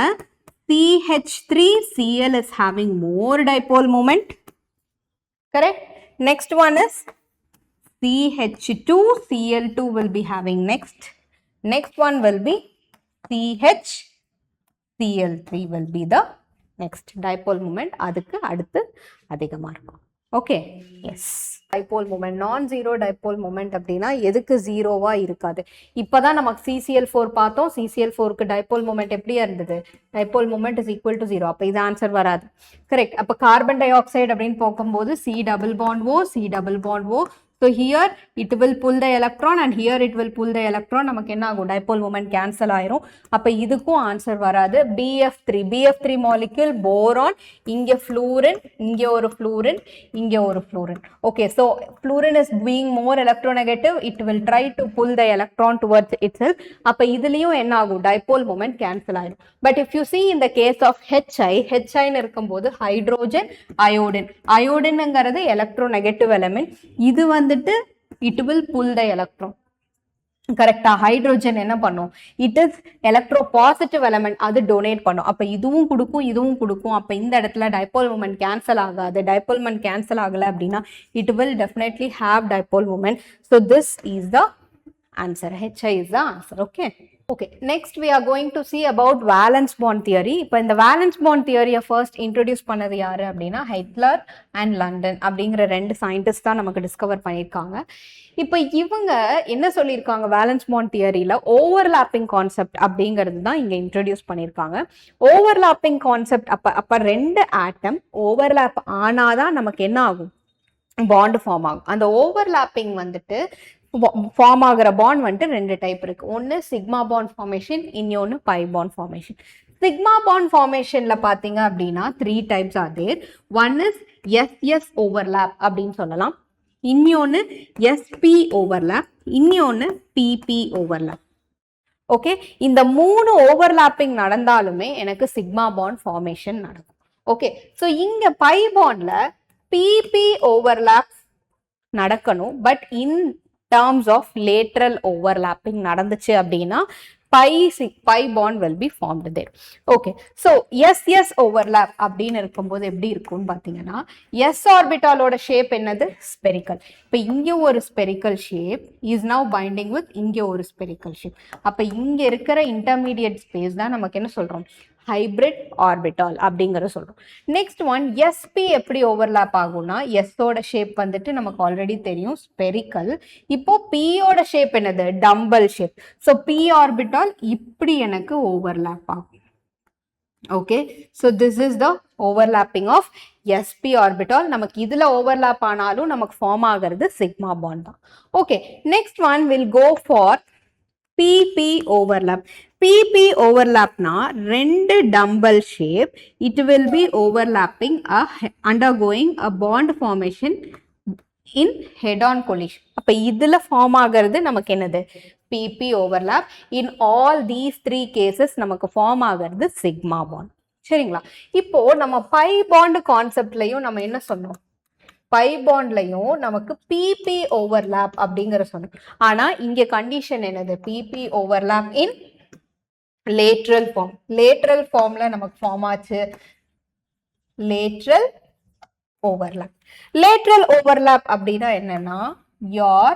CH3Cl is having more dipole moment. Correct? Next one is CH2Cl2 will be having next. Next one will be CHCl3 will be the next dipole moment. அதுக்கு அடுத்து அதிகமா இருக்கும். Okay, yes. Dipole moment, non zero dipole moment அப்படின்னா எதுக்கு ஜீரோவா இருக்காது? இப்பதான் நமக்கு CCl4 பார்த்தோம். CCl4க்கு டைபோல் மூமெண்ட் எப்படியா இருந்தது? Dipole moment is equal to 0. அப்ப இது ஆன்சர் வராது. கரெக்ட். அப்ப கார்பன் டை ஆக்சைடு அப்படின்னு போகும்போது C double bond O, C double bond O. So here it will pull the electron and here it will pull the electron. நமக்கு என்ன ஆகும்? Dipole moment cancel ஆயிரும். அப்ப இதுக்கும் ஆன்சர் வராது. BF3 molecule boron, இங்க fluorine, இங்க ஒரு fluorine, இங்க ஒரு fluorine. Okay, so fluorine is being more electronegative. It will try to pull the electron towards itself. அப்ப இதுலயும் என்ன ஆகும்? டைபோல் மூமெண்ட் கேன்சல் ஆயிரும். But if you see in the case of HI ன்னு இருக்கும்போது ஹைட்ரோஜன், அயோடின். அயோடின்ங்கிறது electronegative element. இது வந்துட்டு it will pull the electron. கரெக்டா? ஹைட்ரோஜன் என்ன பண்ணும்? It is electro positive element, அது டொனேட் பண்ணும். அப்ப இதுவும் கொடுக்கும், இதுவும் கொடுக்கும். அப்ப இந்த இடத்துல டைபோல் மூமெண்ட் கேன்சல் ஆகாது. டைபோல் மூமெண்ட் கேன்சல் ஆகல அப்படின்னா it will definitely have dipole moment. So this is the answer. HI is the answer. Okay. Okay, next we are going to see about valence bond theory. இப்போ இந்த valence bond theory first introduce பண்ணது யாரு அப்படின்னா ஹெட்லர் and London அப்படிங்கிற ரெண்டு scientist தான் நமக்கு discover பண்ணியிருக்காங்க. இப்போ இவங்க என்ன சொல்லியிருக்காங்க? வேலன்ஸ் பாண்ட் தியரியில ஓவர்லாப்பிங் கான்செப்ட் அப்படிங்கிறது தான் இங்க இன்ட்ரடியூஸ் பண்ணியிருக்காங்க. ஓவர்லாப்பிங் கான்செப்ட் அப்ப ரெண்டு ஆட்டம் ஓவர்லாப் ஆனாதான் நமக்கு என்ன ஆகும்? பாண்ட் ஃபார்ம் ஆகும். அந்த ஓவர்லாப்பிங் வந்துட்டு ஃபார்ம் ஆகிற பாண்ட் வந்துட்டு ரெண்டு டைப் இருக்கு. ஒன்று சிக்மா பாண்ட் ஃபார்மேஷன், இன்னொன்று pi bond formation. Sigma bond ஃபார்மேஷன்ல பாத்தீங்க அப்படின்னா 3 types are there. One is SS overlap அப்படின்னு சொல்லலாம், இன்னொன்று SP ஓவர்லாப், இன்னொன்று PP ஓவர்லாப். ஓகே, இந்த 3 ஓவர்லாப்பிங் நடந்தாலுமே எனக்கு சிக்மா பாண்ட் ஃபார்மேஷன் நடக்கும். ஓகே, ஸோ இங்க பை பாண்ட்ல PP ஓவர்லாப் நடக்கணும். But in terms of lateral overlapping நடந்துச்சு அப்படின்னா pi bond will be formed there. Okay, so s overlap அப்படின்னு இருக்கும்போது எப்படி இருக்கும்னு பாத்தீங்கன்னா s ஆர்பிட்டாலோட ஷேப் என்னது spherical. இப்போ இங்க ஒரு spherical shape is now binding with இங்க ஒரு spherical shape. அப்ப இங்க இருக்கிற intermediate space தான் நமக்கு என்ன சொல்றோம், hybrid orbital அப்படிங்கற சொல்றோம். Next one, sp எப்படி overlap ஆகும்னா s ஓட ஷேப் வந்துட்டு நமக்கு ஆல்ரெடி தெரியும் spherical. இப்போ p ஓட ஷேப் என்னது, dumbbell shape. So p orbital இப்படி எனக்கு overlap ஆகும். Okay, so this is the overlapping of sp orbital. நமக்கு இதுல overlap ஆனாலும் நமக்கு form ஆகிறது sigma bond தான். Okay, next one will go for pp overlap. pp overlap na rendu dumbbell shape, it will be overlapping undergoing a bond formation in head on collision. அப்ப இதுல form ஆகிறது நமக்கு என்னது, pp overlap. In all these three cases நமக்கு form ஆகிறது sigma bond. சரிங்களா? இப்போ நம்ம pi bond கான்செப்ட்லயும் நம்ம என்ன சொன்னோம், pi bondலயும் நமக்கு pp overlap அப்படிங்கற சொன்னோம். ஆனா இங்க கண்டிஷன் என்னது, pp overlap in lateral form. lateral formல நமக்கு form ஆச்சு lateral overlap. lateral overlap அப்படினா என்னன்னா your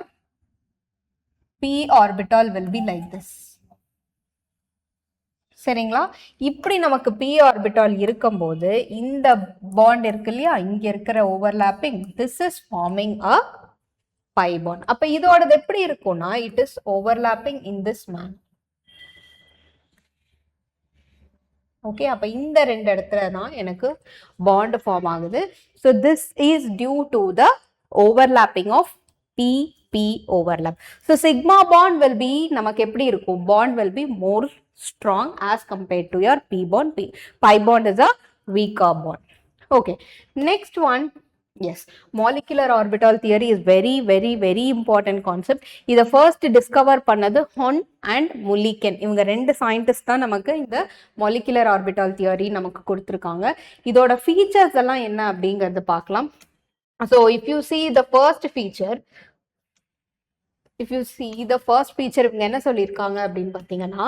p orbital will be like this. சரிங்களா? இப்படி நமக்கு p orbital இருக்கும்போது இந்த bond இருக்கு இல்லையா, இங்க இருக்கிற overlapping, this is forming a pi bond. அப்ப இதோடது எப்படி இருக்கும்னா it is overlapping in this manner. Okay, அப்ப இந்த ரெண்டு இடத்துல தான் எனக்கு bond form ஆகுது. So this is due to the overlapping of pp overlap. So sigma bond will be நமக்கு எப்படி இருக்கும், bond will be more strong as compared to your p bond. Pi bond is a weaker bond. Okay, next one, yes, molecular orbital theory is very important concept. இத first discover பண்ணது Hahn and Mulliken. இவங்க ரெண்டு scientist தான் நமக்கு இந்த molecular orbital theory நமக்கு கொடுத்திருக்காங்க. இதோட features எல்லாம் என்ன அப்படிங்கறது பார்க்கலாம். So if you see the first feature, இவங்க என்ன சொல்லியிருக்காங்க அப்படின்னு பார்த்தீங்கன்னா,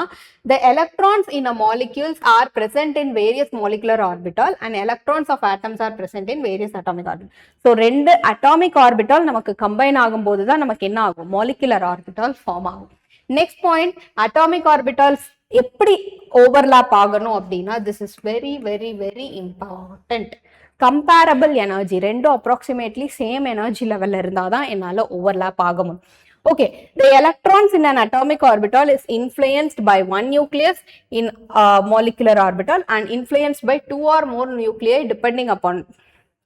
the electrons in a molecules are present in various molecular orbital and electrons of atoms are present in various atomic orbital. So ரெண்டு atomic orbital நமக்கு combine ஆகும்போது தான் நமக்கு என்ன ஆகும், molecular orbital form ஆகும். Next point, atomic orbitals எப்படி overlap ஆகணும் அப்படின்னா, this is very important. Comparable energy, ரெண்டும் approximately same energy level இருந்தாதான் என்னால overlap ஆகும். Okay, the electrons in an atomic orbital is influenced by one nucleus in a molecular orbital and influenced by two or more nuclei depending upon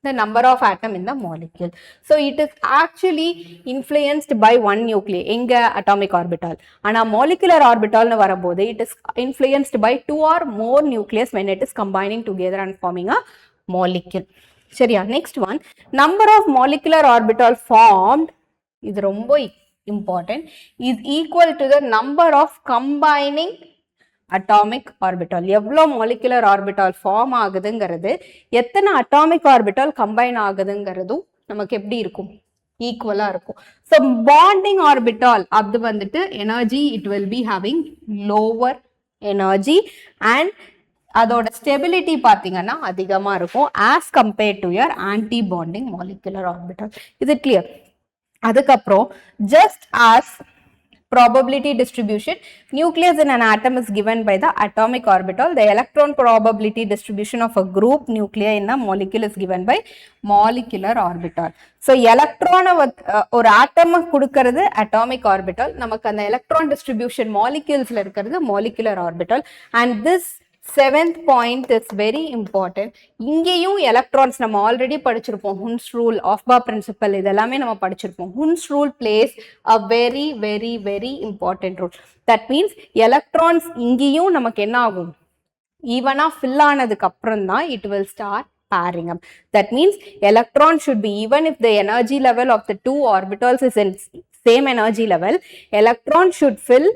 the number of atom in the molecule. So it is actually influenced by one nuclei in the atomic orbital. And a molecular orbital na varabodhu, it is influenced by two or more nucleus when it is combining together and forming a molecule. சரியா? Next one, number of molecular orbital formed is ரொம்ப important, is equal to the number of combining atomic orbital. எவ்வளோ molecular orbital form ஆகுதுங்கிறது, எத்தனை atomic orbital combine ஆகுதுங்கிறதும் நமக்கு எப்படி இருக்கும், ஈக்குவலா இருக்கும். So bonding orbital அது வந்துட்டு energy, it will be having lower energy and அதோட stability பார்த்தீங்கன்னா அதிகமா இருக்கும் as compared to your anti-bonding molecular orbital. Is it clear? அதுக்கப்புறம் just as probability distribution, nucleus in an atom is given by the atomic orbital, the electron probability distribution of a group nuclei in a molecule is given by molecular orbital. So electron ஒரு atom கொடுக்கிறது atomic orbital, நமக்கு அந்த electron distribution moleculesல இருக்கிறது molecular orbital. And this seventh point is very important. இங்கேயும் electrons நம்ம already படிச்சிருப்போம், Hund's rule, Aufbau principle, இதெல்லாமே நம்ம படிச்சிருப்போம். Hund's rule plays a very important role. That means electrons இங்கேயும் நமக்கு என்ன ஆகும், ஈவனா fill ஆனதுக்கு அப்புறம் தான் it will start pairing up. That means electron should be, even if the energy level of the two orbitals is in same energy level, electron should fill.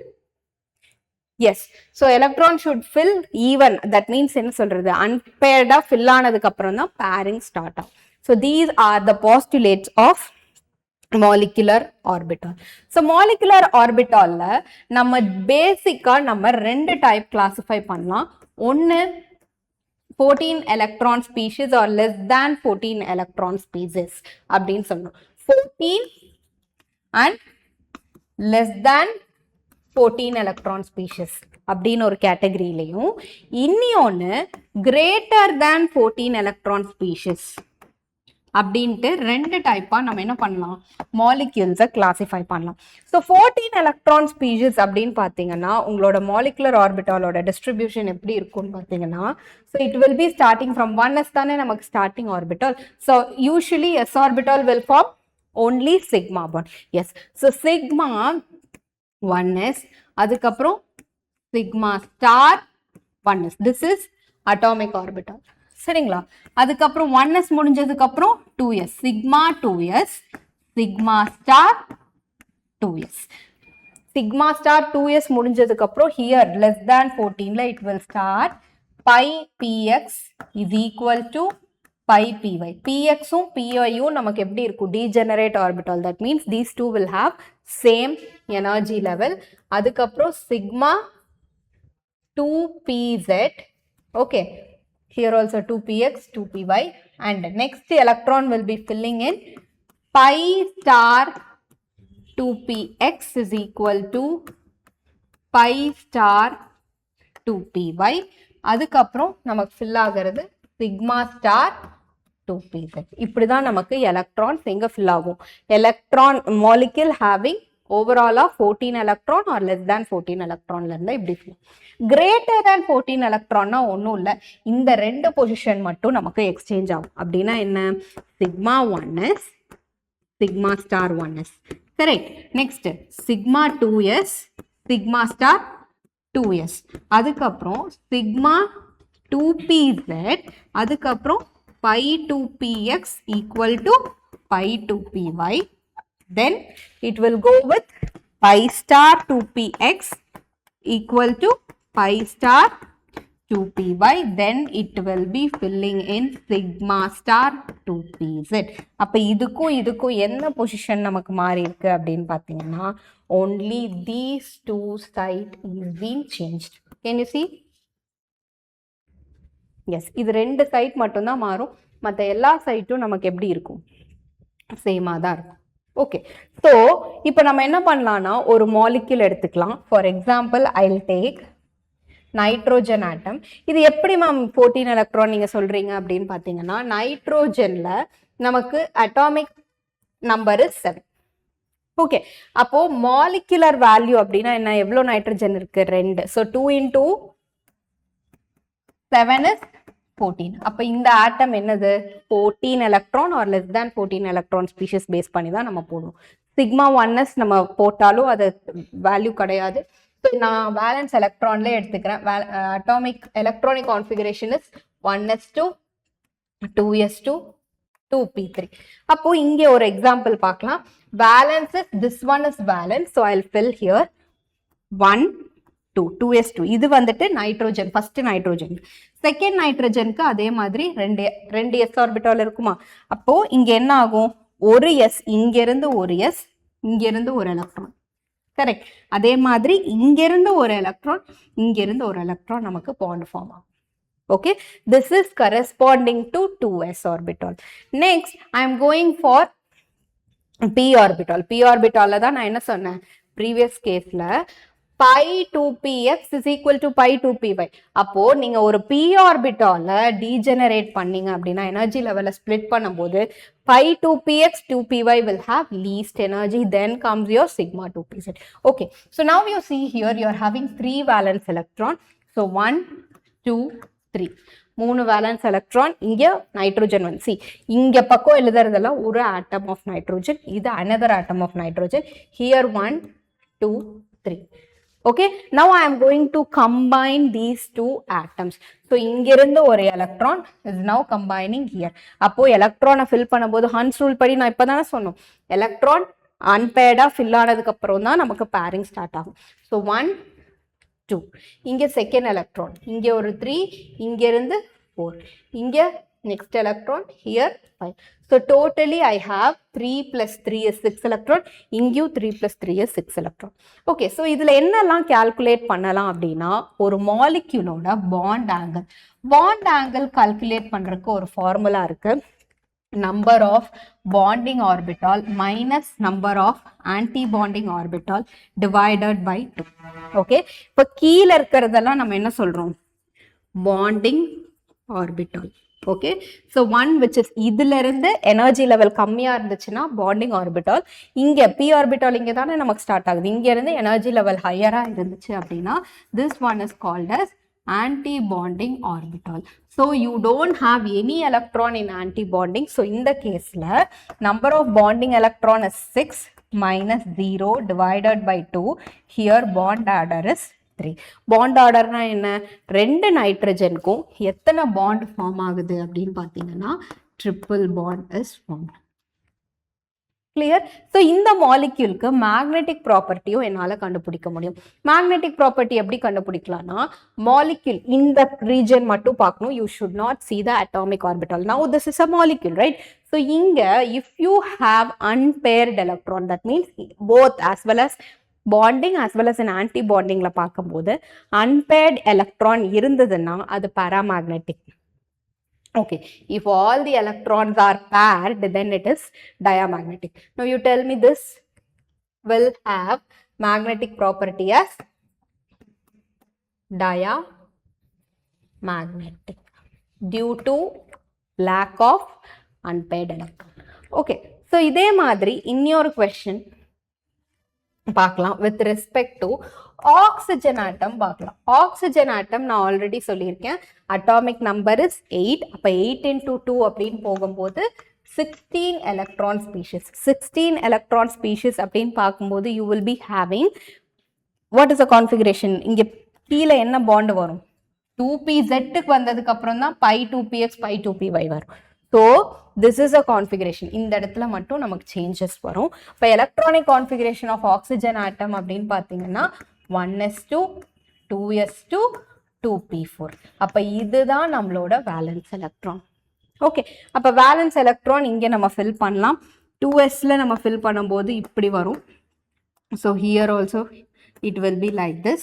Yes, so electron should fill even. That means என்ன சொல்றது, unpaired fill ஆனதுக்கு அப்புறம் தான் pairing start ஆகும். So these are the postulates of molecular orbital. So molecular ஆர்பிட்டால்ல நம்ம பேசிக்காக நம்ம 2 டைப் கிளாஸிஃபை பண்ணலாம். ஒன்று 14 electron species or less than 14 electron species அப்படின்னு சொல்லணும். 14 and less than 14 electron species அப்படின்னு ஒரு கேட்டகரியிலையும், இன்னொன்று greater than 14 electron species அப்படின்ட்டு 2 டைப்பாக நம்ம என்ன பண்ணலாம், மாலிக்யூல்ஸை கிளாசிஃபை பண்ணலாம். ஸோ 14 எலக்ட்ரான் ஸ்பீஷீஸ் அப்படின்னு பார்த்தீங்கன்னா உங்களோட மாலிகுலர் ஆர்பிட்டாலோட டிஸ்ட்ரிபியூஷன் எப்படி இருக்கும்னு பார்த்தீங்கன்னா, so it will be starting from 1s தானே நமக்கு starting orbital. So usually s orbital will form only sigma bond. Yes, so sigma 1s, அதுக்கப்புறம் sigma star 1s. This is atomic orbital. சரிங்களா? அதுக்கப்புறம் 1s முடிஞ்சதுக்கு அப்புறம் 2s, sigma 2s, sigma star 2s. sigma star 2s முடிஞ்சதுக்கு அப்புறம் here less than 14ல it will start pi px is equal to pi py. pxும் pyயும் நமக்கு எப்படி இருக்கும், degenerate orbital. That means these two will have same energy level. அதுக்கப்புறம் sigma 2pz, okay, here also 2px 2py, and next electron will be filling in pi star 2px is equal to pi star 2py. அதுக்கப்புறம் நமக்கு fill ஆகிறது sigma star 2pz. இப்படி தான் நமக்கு electrons எங்க fill ஆகும். electron molecule having overall of 14 electron or less than 14 electron இருந்தா இப்படி fill. greater than 14 electronனா ஒன்றும் இல்லை, இந்த 2 பொசிஷன் மட்டும் நமக்கு எக்ஸ்சேஞ்ச் ஆகும். அப்படின்னா என்ன, sigma 1s, sigma star 1s. Correct. Next sigma 2s, sigma star 2s. அதுக்கப்புறம் sigma 2pz, அதுக்கப்புறம் pi 2px equal to pi 2py. Then it will go with pi star 2px equal to pi star 2py. Then it will be filling in sigma star 2pz. அப்ப இதுக்கும் என்ன position நமக்கு மாறி இருக்கு அப்படின்னு பார்த்தீங்கன்னா, only these two side is being changed. Can you see? Yes, இது 2 side மட்டும்தான் மாறும், மற்ற எல்லா சைட்டும் நமக்கு எப்படி இருக்கும், சேமாக தான் இருக்கும். ஓகே, ஸோ இப்போ நம்ம என்ன பண்ணலாம்னா ஒரு மாலிக்யூல் எடுத்துக்கலாம். For example I will take nitrogen atom. இது எப்படி மேம் 14 எலக்ட்ரான் நீங்கள் சொல்கிறீங்க அப்படின்னு பார்த்தீங்கன்னா, நைட்ரோஜனில் நமக்கு அட்டாமிக் நம்பர் 7. ஓகே, அப்போது மாலிகுலர் வேல்யூ அப்படின்னா என்ன, எவ்வளோ நைட்ரோஜன் இருக்குது, 2. So 2 into 7 is 14. அப்போ இந்த ஆட்டம் என்னது, 14 electron or less than 14 electron species base பண்ணி தான் நம்ம போடுவோம். சிக்மா 1s நம்ம போட்டாலும் அது வேல்யூ கிடையாது. ஸோ நான் வேலன்ஸ் எலக்ட்ரான்லேயே எடுத்துக்கிறேன். Atomic electronic configuration is 1s2 2s2 2p3. அப்போ இங்கே ஒரு எக்ஸாம்பிள் பார்க்கலாம். Valence is this one is valence, so I will fill here 1 2s2. இது வந்துட்டு நைட்ரோஜன், ஃபர்ஸ்ட் நைட்ரோஜன். செகண்ட் நைட்ரோஜனுக்கு அதே மாதிரி ரெண்டு எஸ் ஆர்பிட்டால் இருக்குமா. அப்போ இங்க என்ன ஆகும், ஒரு எஸ் இங்கிருந்து ஒரு எஸ், இங்கிருந்து ஒரு எலக்ட்ரான். கரெக்ட். அதே மாதிரி இங்கிருந்து ஒரு எலக்ட்ரான், இங்கிருந்து ஒரு எலக்ட்ரான் நமக்கு பாண்ட் ஃபார்ம் ஆகும். Okay, this is corresponding to 2s orbital. Next I am going for p orbital. p orbital தான் நான் என்ன சொன்னேன் previous caseல, pi 2px is equal to pi 2py. அப்போ நீங்க ஒரு p orbital degenerate பண்ணீங்க அப்படின்னா எனர்ஜி லெவலை ஸ்பிளிட் பண்ணும்போது pi 2px 2py will have least energy, then comes your sigma 2pz. Okay, so now you see here you are having 3 valence electron. So 1 2 3, 3 valence electron. இங்கே nitrogen வந்து C இங்கே பக்கம் எழுதுறதெல்லாம் ஒரு ஆட்டம் of nitrogen, இது another atom of nitrogen. Here 1 2 3. Okay, now I am going to combine these two atoms. So இங்கிருந்து ஒரு electron is now combining here. அப்போ எலக்ட்ரானை ஃபில் பண்ணும்போது ஹன்ஸ் ரூல் படி நான் இப்போ தானே சொன்னோம், எலக்ட்ரான் அன்பேர்டாக ஃபில் ஆனதுக்கு அப்புறம் தான் நமக்கு பேரிங் ஸ்டார்ட் ஆகும். ஸோ 1 2, இங்கே செகண்ட் எலக்ட்ரான், இங்கே ஒரு 3, இங்கிருந்து 4, இங்கே next electron, here 5. So totally I have 3 plus 3 is 6 electron, இங்கு 3 plus 3 is 6 electron. Okay, so இதில் என்னெல்லாம் calculate பண்ணலாம் அப்படின்னா, ஒரு moleculeோட bond angle calculate பண்றதுக்கு ஒரு formula இருக்கு. Number of bonding orbital minus number of anti-bonding orbital divided by 2. Okay, இப்போ கீழே இருக்கிறதெல்லாம் நம்ம என்ன சொல்றோம்? Bonding orbital. Okay, so one which is இதில இருந்து energy level கம்மியா இருந்துச்சுன்னா bonding orbital, இங்க p orbital இங்க தானே நமக்கு ஸ்டார்ட் ஆகுது, இங்க இருந்து energy level higher இருந்துச்சு அப்படின்னா this one is called as anti-bonding orbital. So you don't have any electron in anti-bonding. So in the case number of bonding electron is 6 minus 0 divided by 2. Here bond order is 3. Bond order na enna, ரெண்டு நைட்ரஜனுக்கும் எத்தனை bond form ஆகுது அப்படின்னு பார்த்தீங்கன்னா triple bond is formed. Clear? So இந்த moleculeக்கு magnetic property என்னால கண்டுபிடிக்க முடியும். Magnetic property எப்படி கண்டுபிடிக்கலாம்னா, molecule இந்த region மட்டும் பார்க்கணும். You should not see the atomic orbital. Now this is a molecule, right? So இங்க if you have unpaired electron, that means both as well as bonding as well as an anti-bonding ல பார்க்கும்போது unpaired electron இருந்ததுன்னா அது paramagnetic. Okay, if all the electrons are paired, then it is diamagnetic. Now you tell me this will have magnetic property as diamagnetic due to lack of unpaired electron. Okay, so இதே மாதிரி இன்னொரு question பார்க்கலாம் with respect to oxygen atom பார்க்கலாம். Oxygen atom நான் already சொல்லியிருக்கேன், atomic number is 8. அப்போ 8 into 2 அப்படின்னு போகும்போது 16 electron species. 16 electron species அப்படின்னு பார்க்கும்போது you will be having, what is the configuration? இங்கே கீழே என்ன bond வரும்? 2pz வந்ததுக்கு அப்புறம் தான் pi 2px pi 2py வரும். So this is a configuration. இந்த இடத்துல மட்டும் நமக்கு changes வரும். இப்போ electronic configuration of oxygen atom அப்படின்னு பார்த்தீங்கன்னா 1s2 2s2 2p4. அப்போ இதுதான் நம்மளோட valence electron. ஓகே, அப்போ valence electron இங்கே நம்ம fill பண்ணலாம். 2sல நம்ம fill பண்ணும்போது இப்படி வரும். So here also it will be like this.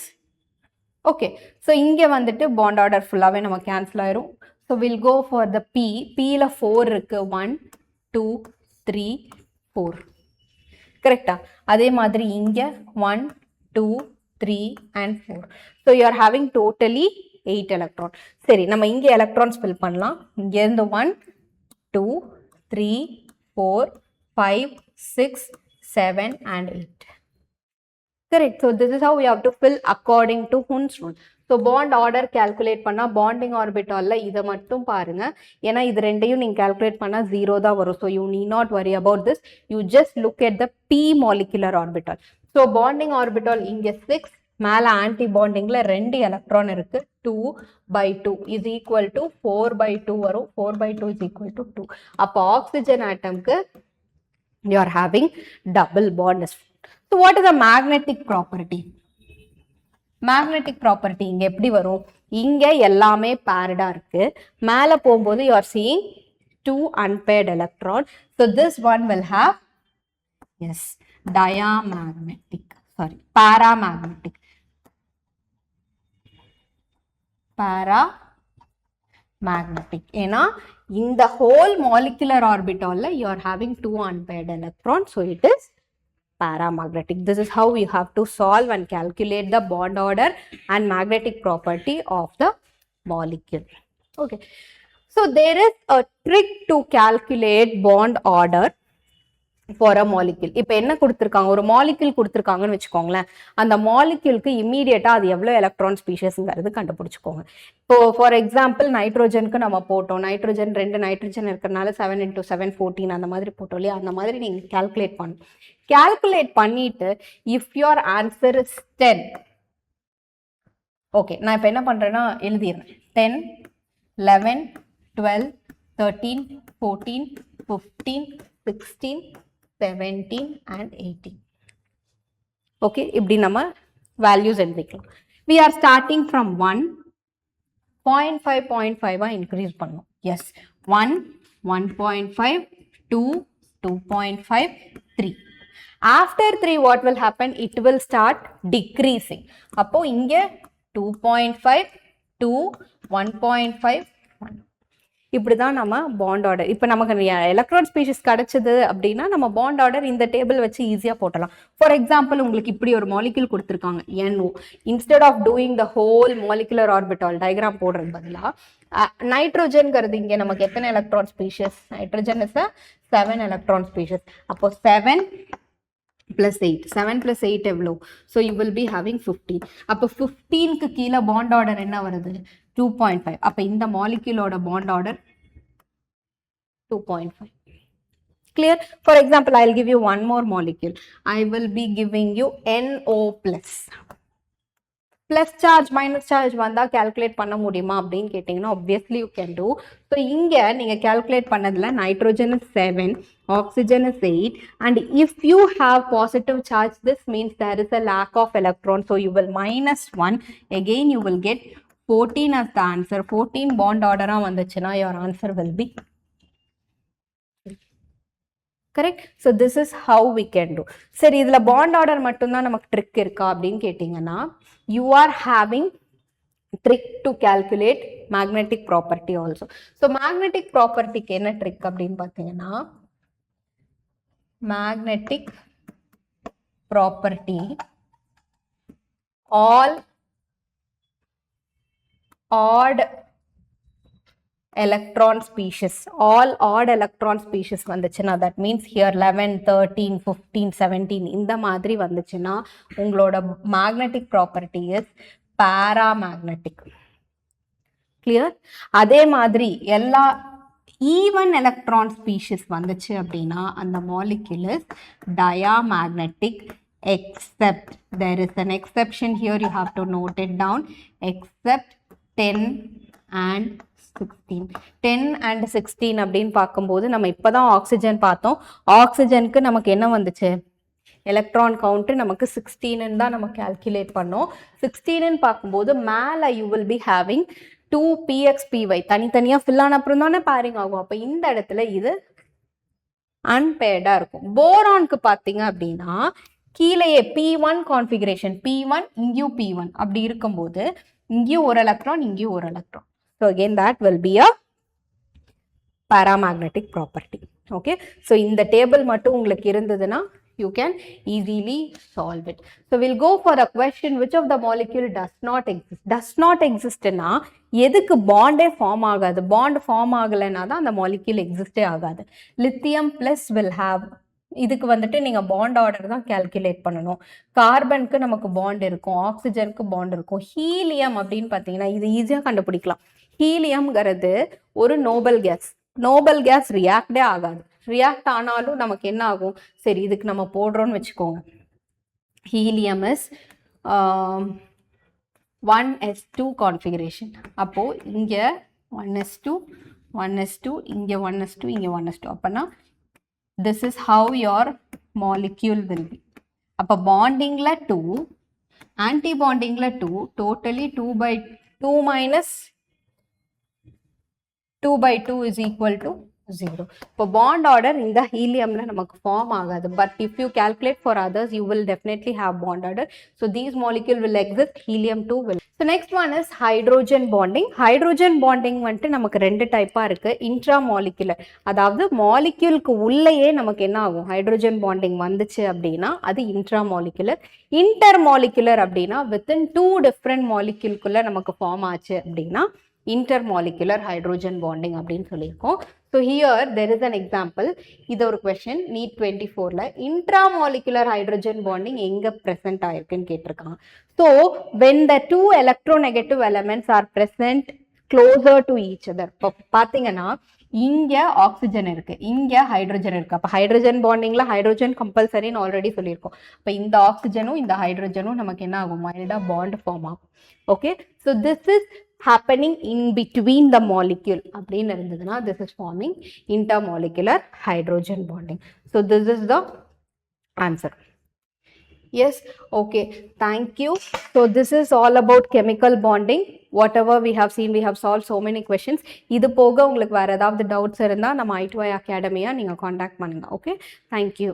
Okay, so இங்கே வந்துட்டு bond order ஃபுல்லாகவே நம்ம cancel ஆயிரும். So we'll go for the P. Pல 4 இருக்கு, 1 2 3 4. கரெக்டா? அதே மாதிரி இங்க 1 2 3 and 4. So you are having totally 8 electron. சரி, நம்ம இங்க electrons fill பண்ணலாம். இங்க இருந்து 1 2 3 4 5 6 7 and 8. Correct. So this is how we have to fill according to Hund's rule. So bond order calculate பண்ணா bonding orbitalல இதை மட்டும் பாருங்க, ஏன்னா இது ரெண்டையும் நீங்க calculate பண்ணா 0 தான் வரும். So you need not worry about this. You just look at the p molecular orbital. So bonding orbital இங்க 6, மேல anti bondingல 2 electron இருக்கு, 2 by 2 is equal to 4 by 2 வரும். 4 by 2 is equal to 2. அப்போ oxygen atomக்கு you are having double bond. So what is the magnetic property? Magnetic property இங்க எப்படி வரும்? இங்க எல்லாமே paired-ஆ இருக்கு, மேல போகும்போது you are seeing 2 unpaired electron. So this one will have, yes, diamagnetic, sorry, paramagnetic. Paramagnetic. ஏன்னா இந்த whole molecular orbital you are having 2 unpaired electrons, so it is paramagnetic. This is how you have to solve and calculate the bond order and magnetic property of the molecule. Okay, so there is a trick to calculate bond order for a molecule. இப்போ என்ன கொடுத்திருக்காங்க, ஒரு molecule கொடுத்திருக்காங்கன்னு வெச்சுக்கோங்களேன், அந்த moleculeக்கு immediate அது எவ்வளவு electron speciesங்கிறது கண்டுபிடிச்சுக்கோங்க. இப்போ for example நைட்ரோஜனுக்கு நம்ம போட்டோம், நைட்ரோஜன் 2 நைட்ரோஜன் இருக்கிறனால 7 into 7 14 அந்த மாதிரி போட்டோம் இல்லையா, அந்த மாதிரி நீங்க calculate பண்ணணும். Calculate பண்ணிட்டு if your answer is 10, okay, நான் இப்போ என்ன பண்றேன்னா எழுதிறேன், 10 11 12 13 14 15 16 17 and 18. Okay, இப்படி நம்ம values எழுதிக்கலாம். We are starting from 1, 0.5 0.5 increase பண்ணணும். Yes, 1, 1.5, 2, 2.5, 3. After 3 what will happen? It will start decreasing. அப்போ இங்க 2.5, 2, 1.5, 1. இப்படி தான் நம்ம பாண்ட் ஆர்டர். இப்போ நமக்கு எலக்ட்ரான் ஸ்பீஷிஸ் கிடைச்சது அப்படின்னா நம்ம பாண்ட் ஆர்டர் இந்த டேபிள் வச்சு ஈஸியாக போட்டலாம். ஃபார் எக்ஸாம்பிள் உங்களுக்கு இப்படி ஒரு மாலிக்யூல் கொடுத்துருக்காங்க NO. Instead of doing the whole molecular orbital diagram போடுறது பதிலாக நைட்ரோஜன்கிறது இங்கே நமக்கு எத்தனை electron species? Nitrogen is 7 electron species. அப்போ 7 plus 8. 7 plus 8 எவ்வளோ? So you will be having 15. அப்போ 15க்கு கீழே பாண்ட் ஆர்டர் என்ன வருது? 2.5. அப்போ இந்த மாலிக்யூலோட bond order 2.5. Clear? For example, I will give you one more molecule. I will be giving you NO+. Plus charge, minus charge வந்தா calculate பண்ண முடியுமா அப்படின்னு கேட்டிங்கன்னா obviously you can do. So இங்க நீங்க calculate பண்ணதுல nitrogen is 7, oxygen is 8, and if you have positive charge, this means there is a lack of electron. So you will minus 1. Again you will get 14 as the answer. 14 bond order வந்துச்சுன்னா your answer will be correct. So this is how we can do. சரி, இதுல bond order மட்டும்தான் நமக்கு trick இருக்கா அப்படின்னு கேட்டிங்கன்னா you are having trick to calculate magnetic property also. So magnetic property க்கு என்ன ட்ரிக் அப்படின்னு பார்த்தீங்கன்னா magnetic property all odd electron species, all odd electron species வந்துச்சுன்னா, that means here 11, 13, 15, 17 இந்த மாதிரி வந்துச்சுன்னா உங்களோட magnetic property is paramagnetic. Clear? அதே மாதிரி எல்லா even electron species வந்துச்சு அப்படின்னா அந்த molecule is diamagnetic, except there is an exception here, you have to note it down, except 10 and 16. 10 and 16 அப்படின்னு பார்க்கும்போது நம்ம இப்போதான் ஆக்சிஜன் பார்த்தோம். ஆக்சிஜனுக்கு நமக்கு என்ன வந்துச்சு? எலக்ட்ரான் கவுண்ட் நமக்கு 16 தான் நம்ம கால்குலேட் பண்ணோம். 16 பார்க்கும்போது மேலே you will be having 2pxpy தனித்தனியாக ஃபில் ஆன அப்புறம் தானே பேரிங் ஆகும். அப்போ இந்த இடத்துல இது அன்பேர்டாக இருக்கும். போரானுக்கு பார்த்தீங்க அப்படின்னா கீழேயே P1 கான்ஃபிகரேஷன், P1 இங்கேயும் P1 அப்படி இருக்கும்போது இங்கேயும் ஒரு எலக்ட்ரான் இங்கேயும் ஒரு electron. So again that will be a paramagnetic property. Okay, so in the table மட்டும் உங்களுக்கு இருந்ததுன்னா you can easily solve it. So we'll go for a question, which of the molecule does not exist? Does not exist னா எதுக்கு Pandey form ஆகாது? Bond form ஆகலைன்னா தான் அந்த molecule எக்ஸிஸ்டே ஆகாது. லித்தியம் பிளஸ் will have, இதுக்கு வந்துட்டு நீங்கள் பாண்ட் ஆர்டர் தான் கால்குலேட் பண்ணணும். கார்பனுக்கு நமக்கு பாண்ட் இருக்கும், ஆக்சிஜனுக்கு பாண்ட் இருக்கும். ஹீலியம் அப்படின்னு பார்த்தீங்கன்னா இது ஈஸியாக கண்டுபிடிக்கலாம். ஹீலியம்ங்கிறது ஒரு நோபல் கேஸ். நோபல் கேஸ் ரியாக்டே ஆகாது. ரியாக்ட் ஆனாலும் நமக்கு என்ன ஆகும்? சரி, இதுக்கு நம்ம போடுறோன்னு வச்சுக்கோங்க. Helium is 1s2 configuration. அப்போது இங்கே 1s2, 1s2, இங்கே 1s2, இங்கே 1s2. அப்போனா this is how your molecule will be. அப்போ பாண்டிங்ல 2, anti பாண்டிங்ல 2, totally 2/2 minus 2/2 is equal to 0. இப்போ bond order இந்த heliumல நமக்கு form ஆகாது. But if you calculate for others, you will definitely have bond order. So these molecule will exist, helium 2 will. So next one is hydrogen bonding. Hydrogen bonding வந்துட்டு நமக்கு ரெண்டு டைப்பா இருக்கு. intramolecular, அதாவது மாலிக்யூலுக்கு உள்ளேயே நமக்கு என்ன ஆகும்? ஹைட்ரோஜன் பாண்டிங் வந்துச்சு அப்படின்னா அது intramolecular. intermolecular அப்படின்னா within 2 different moleculeக்குள்ள நமக்கு form ஆச்சு அப்படின்னா intermolecular hydrogen bonding அப்படின்னு சொல்லியிருக்கோம். So here there is an example. இது ஒரு question NEET 24ல intramolecular hydrogen bonding எங்க present ஆயிருக்குன்னு கேட்டிருக்காங்க. So when the two electronegative elements are present closer to each other, இப்போ பார்த்தீங்கன்னா இங்க ஆக்சிஜன் இருக்கு, இங்க ஹைட்ரோஜன் இருக்கு. அப்போ ஹைட்ரோஜன் பாண்டிங்ல ஹைட்ரோஜன் கம்பல்சரின்னு ஆல்ரெடி சொல்லியிருக்கோம். இப்போ இந்த ஆக்சிஜனும் இந்த ஹைட்ரோஜனும் நமக்கு என்ன ஆகும்? மைல்டா பாண்ட் ஃபார்ம் ஆகும். Okay, so this is happening in between the molecule அப்படின்னு இருந்ததுன்னா this is forming intermolecular hydrogen bonding. So this is the answer. Yes, okay, thank you. So this is all about chemical bonding. Whatever we have seen, we have solved so many questions. இது போக உங்களுக்கு வேற ஏதாவது doubts இருந்தால் நம்ம I2I அகாடமியை நீங்கள் contact பண்ணுங்கள். Okay, thank you.